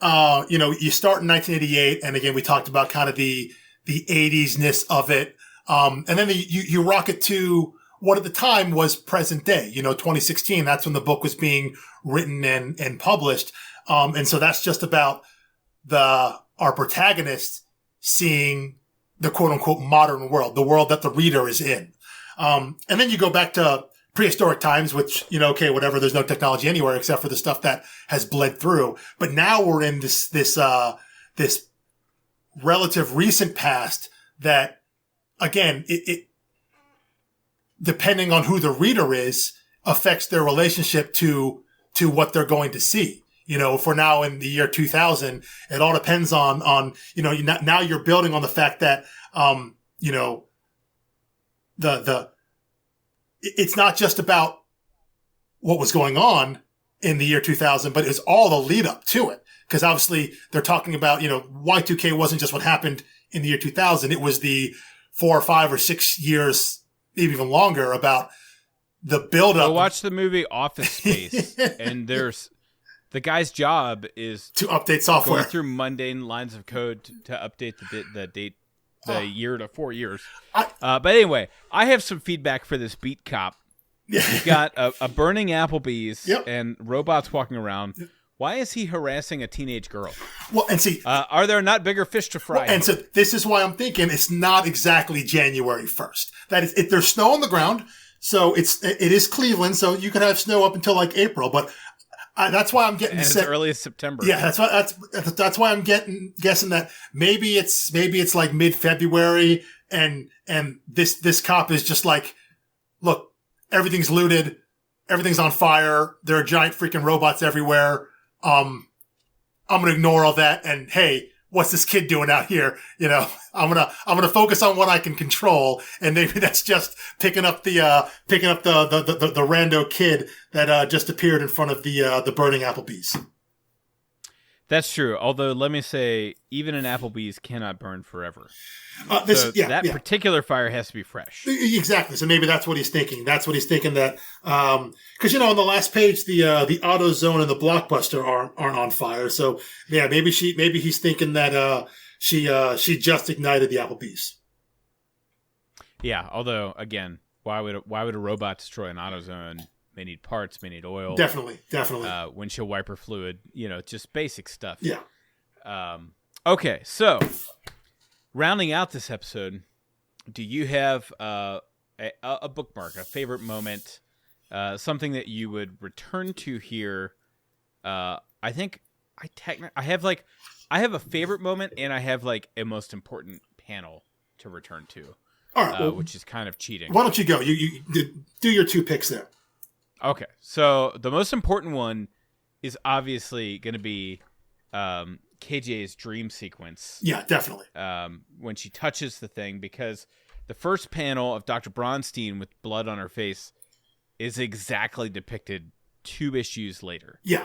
You start in 1988, and again, we talked about kind of the 80s-ness of it. And then you rocket to what at the time was present day, 2016. That's when the book was being written and published. And so that's just about our protagonist seeing the quote unquote modern world, the world that the reader is in. And then you go back to prehistoric times, which, whatever, there's no technology anywhere except for the stuff that has bled through. But now we're in this relative recent past that, again, it depending on who the reader is, affects their relationship to what they're going to see. If we're now in the year 2000, it all depends on now you're building on the fact that, it's not just about what was going on in the year 2000, but it's all the lead up to it. Because obviously they're talking about, Y2K wasn't just what happened in the year 2000. It was the 4 or 5 or 6 years, maybe even longer, about the buildup. Go watch the movie Office Space, and the guy's job is to update software, going through mundane lines of code to update the date, the year to 4 years. But anyway, I have some feedback for this beat cop. You've got a burning Applebee's and robots walking around. Why is he harassing a teenage girl? Well, and see, are there not bigger fish to fry? And so this is why I'm thinking it's not exactly January 1st. That is, there's snow on the ground, so it is Cleveland, so you could have snow up until like April. But that's why I'm getting as early as September. Yeah, that's why I'm guessing that maybe it's like mid-February, and this cop is just like, look, everything's looted, everything's on fire, there are giant freaking robots everywhere. I'm gonna ignore all that, and hey, what's this kid doing out here? You know, I'm gonna focus on what I can control, and maybe that's just picking up the rando kid that just appeared in front of the burning Applebee's. That's true. Although, let me say, even an Applebee's cannot burn forever. That particular fire has to be fresh. Exactly. So maybe that's what he's thinking. That's what he's thinking, that because on the last page the AutoZone and the Blockbuster aren't on fire. So yeah, maybe he's thinking that she just ignited the Applebee's. Yeah. Although again, why would a robot destroy an AutoZone? May need parts, may need oil. Definitely. Windshield wiper fluid, just basic stuff. Yeah. Okay, so rounding out this episode, do you have a bookmark, a favorite moment, something that you would return to here? I think I have a favorite moment, and I have like a most important panel to return to. All right, which is kind of cheating. Why don't you go? You do your 2 picks there. Okay, so the most important one is obviously going to be KJ's dream sequence. Yeah, definitely. When she touches the thing, because the first panel of Dr. Bronstein with blood on her face is exactly depicted 2 issues later. Yeah.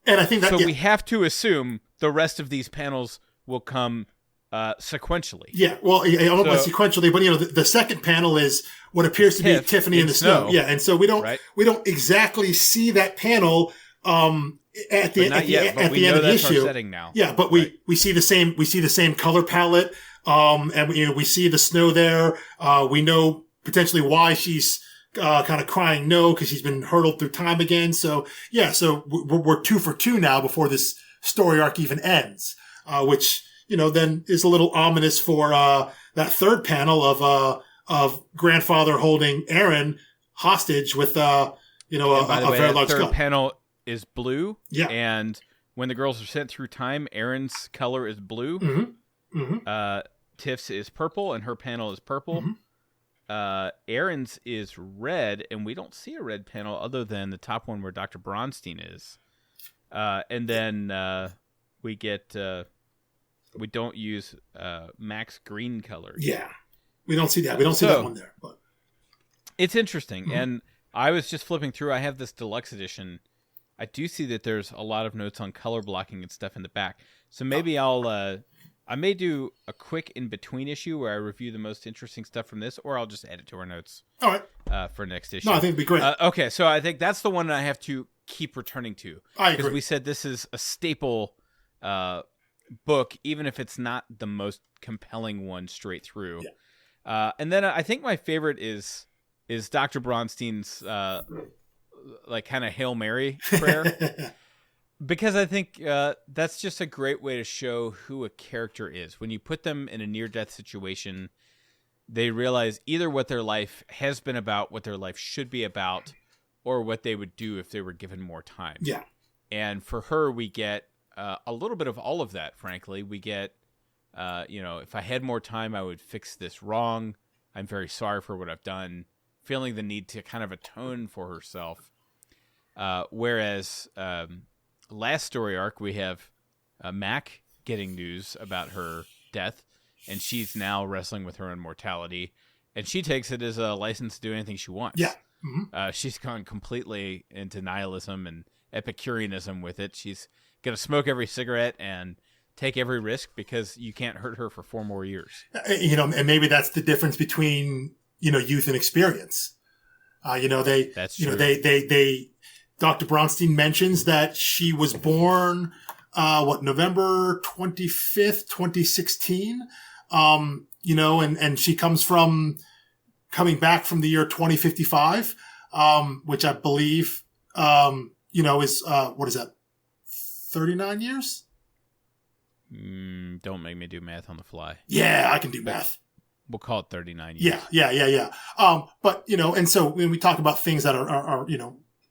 And I think that... So we have to assume the rest of these panels will come sequentially. Yeah, well, I don't know sequentially, but the second panel is what appears to be Tiffany in the snow. Yeah, and so we don't exactly see that panel at the end of the issue. Setting now. Yeah, but we see the same color palette, and we see the snow there. We know potentially why she's kind of crying no, because she's been hurtled through time again. So yeah, so we're 2 for 2 now before this story arc even ends, which then is a little ominous for that third panel of grandfather holding Aaron hostage with a very large third gun. Panel is blue. Yeah, and when the girls are sent through time, Aaron's color is blue. Mm-hmm. Mm-hmm. Tiff's is purple, and her panel is purple. Mm-hmm. Aaron's is red, and we don't see a red panel other than the top one where Dr. Bronstein is. And then we get. We don't use Max green color. Yeah, we don't see that. We don't see that one there. But it's interesting, and I was just flipping through. I have this deluxe edition. I do see that there's a lot of notes on color blocking and stuff in the back. So maybe I may do a quick in between issue where I review the most interesting stuff from this, or I'll just add it to our notes. All right. For next issue. No, I think it'd be great. Okay, so I think that's the one I have to keep returning to. I agree. Because we said this is a staple book, even if it's not the most compelling one straight through. Yeah. And then I think my favorite is Dr. Bronstein's like kind of Hail Mary prayer. Because I think that's just a great way to show who a character is. When you put them in a near-death situation, they realize either what their life has been about, what their life should be about, or what they would do if they were given more time. Yeah. And for her, we get a little bit of all of that, frankly. We get, if I had more time, I would fix this wrong. I'm very sorry for what I've done. Feeling the need to kind of atone for herself. Whereas last story arc, we have Mac getting news about her death, and she's now wrestling with her own mortality. And she takes it as a license to do anything she wants. Yeah. Mm-hmm. She's gone completely into nihilism and Epicureanism with it. She's going to smoke every cigarette and take every risk because you can't hurt her for 4 more years. And maybe that's the difference between, youth and experience. That's true. They Dr. Bronstein mentions that she was born, November 25th, 2016. And she coming back from the year 2055, which I believe, is, what is that? 39 years? Don't make me do math on the fly. Yeah, I can do math. We'll call it 39 years. Yeah. But, and so when we talk about things that are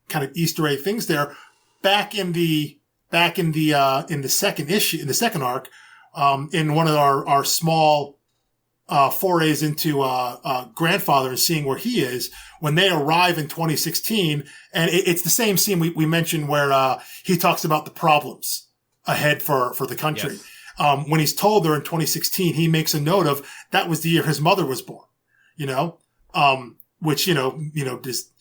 kind of Easter egg things there, back in the second issue, in the second arc, in one of our small, forays into, grandfather and seeing where he is when they arrive in 2016. And it's the same scene we mentioned where, he talks about the problems ahead for the country. Yes. When he's told they're in 2016, he makes a note of that was the year his mother was born, which, just,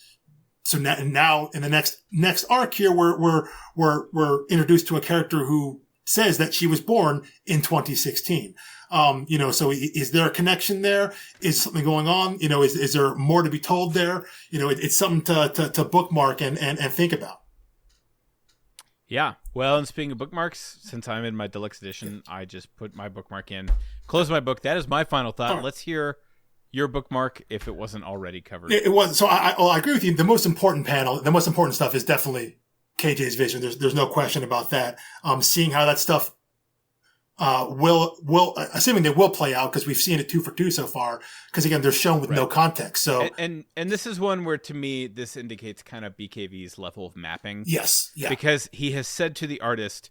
so now in the next arc here, we're introduced to a character who says that she was born in 2016. So is there a connection there? Is something going on? Is there more to be told there? It's something to bookmark and think about. Yeah. Well, and speaking of bookmarks, since I'm in my deluxe edition, I just put my bookmark in, close my book. That is my final thought. Right. Let's hear your bookmark if it wasn't already covered. It was. So I agree with you. The most important stuff is definitely KJ's vision. There's no question about that. Seeing how that stuff will assuming they will play out, because we've seen it 2 for 2 so far, because again they're shown with no context. So and this is one where to me this indicates kind of BKV's level of mapping. Yes, yeah. Because he has said to the artist,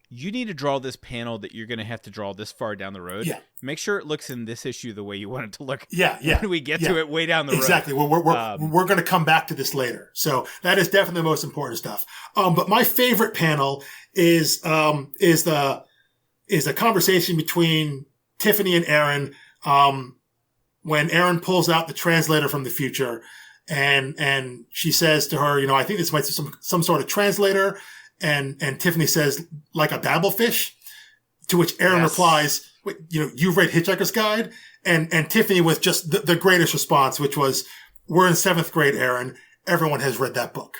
you need to draw this panel that you're going to have to draw this far down the road. Yeah. Make sure it looks in this issue the way you want it to look. Yeah. When we get to it way down the road. Exactly. Well, we're going to come back to this later. So that is definitely the most important stuff. But my favorite panel is the conversation between Tiffany and Aaron, when Aaron pulls out the translator from the future, and she says to her, I think this might be some sort of translator. And Tiffany says, like a babblefish, to which Aaron replies, wait, you've read Hitchhiker's Guide? And Tiffany with just the greatest response, which was, we're in 7th grade, Aaron. Everyone has read that book.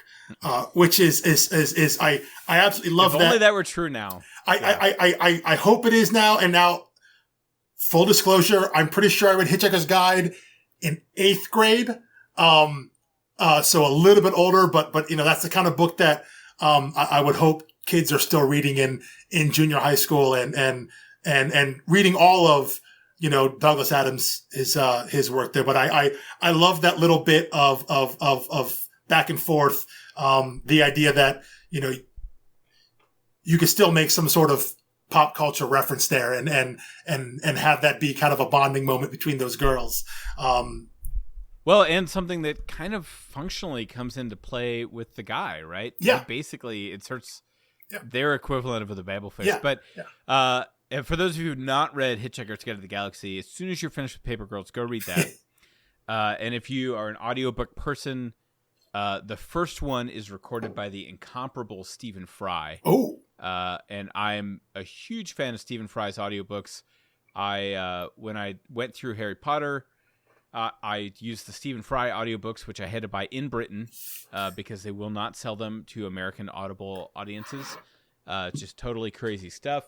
Which is I absolutely love that. If only that were true now. I hope it is now. And now, full disclosure, I'm pretty sure I read Hitchhiker's Guide in 8th grade. So a little bit older, but that's the kind of book that, I would hope kids are still reading in junior high school and reading all of, Douglas Adams, his work there. But I love that little bit of back and forth. The idea that, you could still make some sort of pop culture reference there and have that be kind of a bonding moment between those girls. Well, and something that kind of functionally comes into play with the guy, right? Yeah. Like basically, it starts their equivalent of the Babblefish. Yeah. But and for those of you who've not read Hitchhiker's Guide to the Galaxy, as soon as you're finished with Paper Girls, go read that. And if you are an audiobook person, the first one is recorded by the incomparable Stephen Fry. Oh. And I'm a huge fan of Stephen Fry's audiobooks. When I went through Harry Potter, I used the Stephen Fry audiobooks, which I had to buy in Britain because they will not sell them to American Audible audiences. Just totally crazy stuff.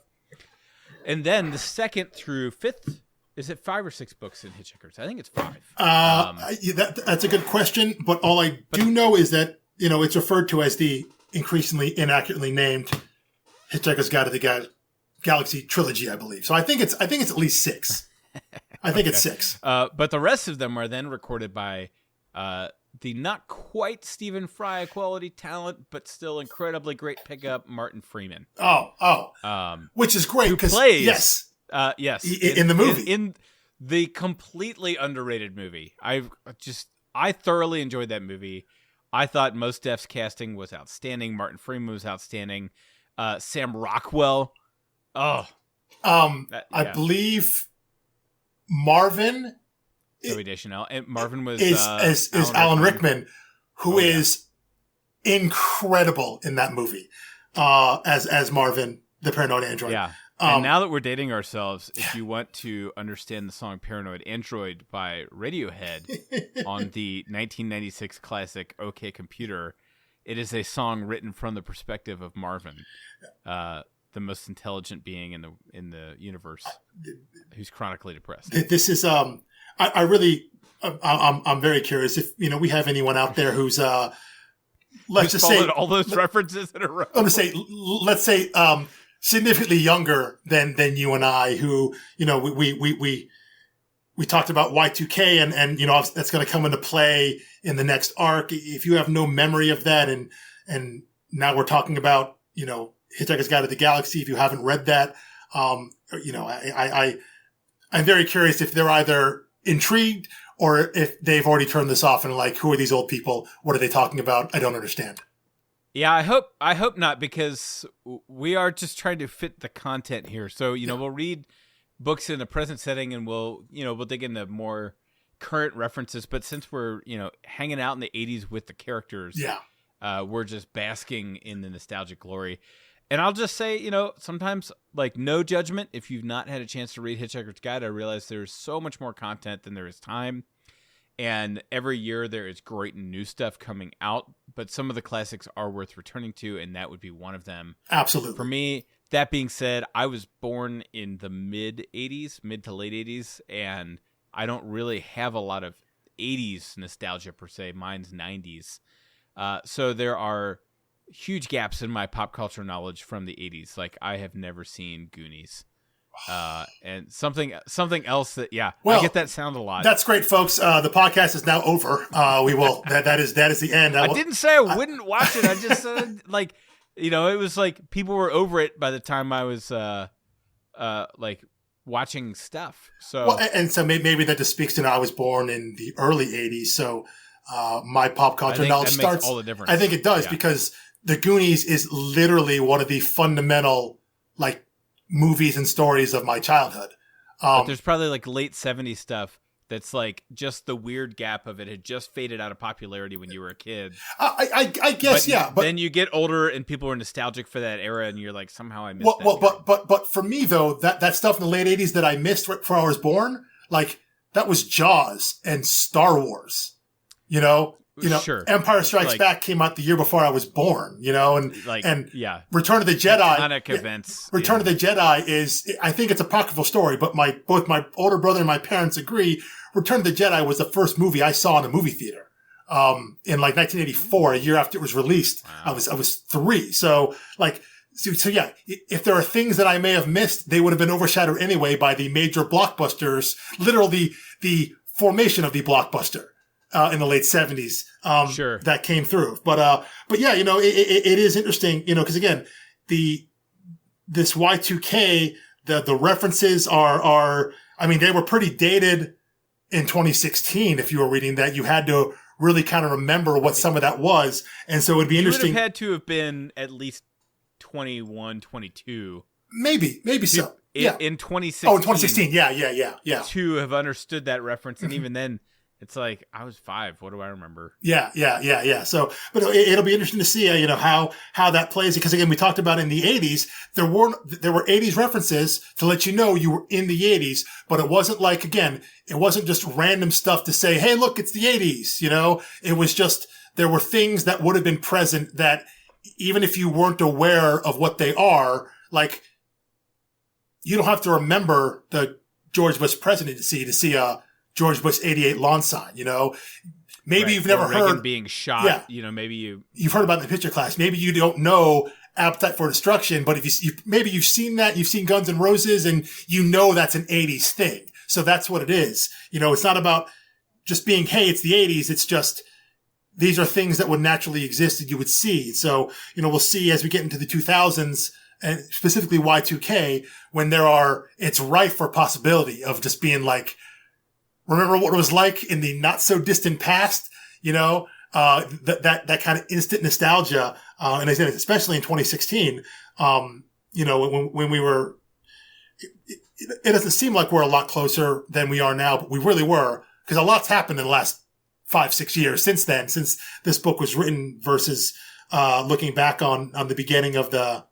And then the 2nd through 5th, is it 5 or 6 books in Hitchhikers? I think it's 5. That's a good question, but all I do know is that, it's referred to as the increasingly inaccurately named Hitchhiker's Guide to the Galaxy trilogy, I believe. So I think it's at least 6. I think it's 6. But the rest of them are then recorded by the not quite Stephen Fry quality talent, but still incredibly great pickup, Martin Freeman. Which is great. Who plays, yes. In the movie. In the completely underrated movie. I thoroughly enjoyed that movie. I thought Mos Def's casting was outstanding. Martin Freeman was outstanding. Sam Rockwell. I believe Marvin. Zoe Deschanel. And Marvin was is Alan Rickman, who is incredible in that movie as Marvin, the paranoid android. Yeah. And now that we're dating ourselves, if you want to understand the song Paranoid Android by Radiohead on the 1996 classic OK Computer, it is a song written from the perspective of Marvin, the most intelligent being in the universe, who's chronically depressed. This is I'm very curious if we have anyone out there who's let's just say all those references in a row. Let's say significantly younger than you and I, who we talked about Y2K and that's going to come into play in the next arc. If you have no memory of that, and now we're talking about Hitchhiker's Guide to the Galaxy, if you haven't read that, I'm very curious if they're either intrigued or if they've already turned this off and like, who are these old people? What are they talking about? I don't understand. Yeah, I hope not, because we are just trying to fit the content here. So, we'll read books in the present setting and we'll dig into more current references. But since we're, hanging out in the 80s with the characters, we're just basking in the nostalgic glory. And I'll just say, sometimes, like, no judgment. If you've not had a chance to read Hitchhiker's Guide, I realize there's so much more content than there is time. And every year there is great new stuff coming out. But some of the classics are worth returning to, and that would be one of them. Absolutely. For me, that being said, I was born in the mid to late 80s, and I don't really have a lot of 80s nostalgia per se. Mine's 90s. So there are huge gaps in my pop culture knowledge from the 80s. Like, I have never seen Goonies. And something else that, I get that sound a lot. That's great, folks. The podcast is now over. We will, that is the end. I didn't say I wouldn't watch it. I just said, like, it was like people were over it by the time I was, like, watching stuff. So, so maybe that just speaks to, I was born in the early 80s. So, my pop culture knowledge starts. All the difference. I think it does, because the Goonies is literally one of the fundamental, like, movies and stories of my childhood. But there's probably like late 70s stuff that's like just the weird gap of it had just faded out of popularity when you were a kid. I guess, but then you get older and people are nostalgic for that era, and you're like, somehow I missed that. But for me though, that stuff in the late 80s that I missed right before I was born, like, that was Jaws and Star Wars. Sure. Empire Strikes Back came out the year before I was born, and Return of the Jedi. Iconic events. Return of the Jedi is, I think it's a apocryphal story, but both my older brother and my parents agree, Return of the Jedi was the first movie I saw in a movie theater. In like 1984, a year after it was released. Wow. I was 3. So yeah, if there are things that I may have missed, they would have been overshadowed anyway by the major blockbusters, literally the formation of the blockbuster. In the late 70s, that came through. But yeah, it is interesting, because again, this Y2K, the references are, I mean, they were pretty dated in 2016. If you were reading that, you had to really kind of remember what some of that was. And so it'd be interesting. You would have had to have been at least 21, 22. Maybe so. In 2016. Oh, in 2016. Yeah. To have understood that reference. And even then, it's like, I was 5. What do I remember? Yeah. So, but it'll be interesting to see, how that plays. Because again, we talked about in the 80s, there were 80s references to let you know you were in the 80s, but it wasn't like, again, it wasn't just random stuff to say, hey, look, it's the 80s, it was just, there were things that would have been present that even if you weren't aware of what they are, like, you don't have to remember the George Bush presidency to see a George Bush 88 lawn sign, Maybe you've never heard being shot. Yeah. Maybe you've heard about it in the picture class. Maybe you don't know Appetite for Destruction, but if maybe you've seen that, you've seen Guns N' Roses, and that's an 80s thing. So that's what it is. It's not about just being, hey, it's the 80s. It's just, these are things that would naturally exist that you would see. So, we'll see as we get into the 2000s, and specifically Y2K, when it's rife for possibility of just being like, remember what it was like in the not so distant past, that kind of instant nostalgia. And I said, especially in 2016, when we were, it doesn't seem like we're a lot closer than we are now, but we really were, because a lot's happened in the last 5-6 years since then, since this book was written versus, looking back on the beginning of the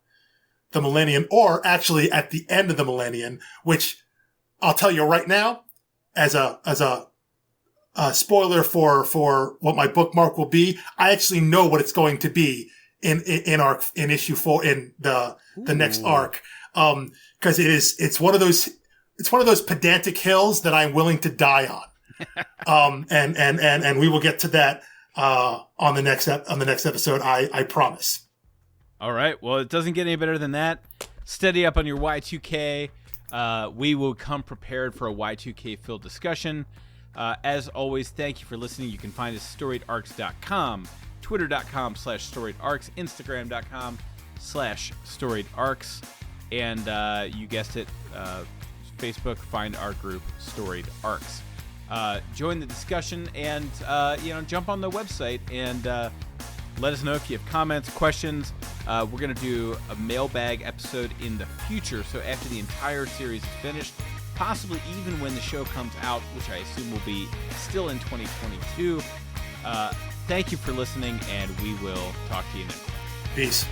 the millennium, or actually at the end of the millennium, which I'll tell you right now, as a spoiler for what my bookmark will be. I actually know what it's going to be in issue 4 in the next arc. Cause it's one of those pedantic hills that I'm willing to die on. And we will get to that, on the next episode. I promise. All right. Well, it doesn't get any better than that. Steady up on your Y2K. We will come prepared for a Y2K filled discussion. As always, thank you for listening. You can find us at storiedarcs.com, twitter.com/storiedarcs, instagram.com/storiedarcs, and you guessed it, Facebook, find our group, Storied Arcs. Join the discussion and, jump on the website and let us know if you have comments, questions. We're going to do a mailbag episode in the future, so after the entire series is finished, possibly even when the show comes out, which I assume will be still in 2022. Thank you for listening, and we will talk to you next time. Peace.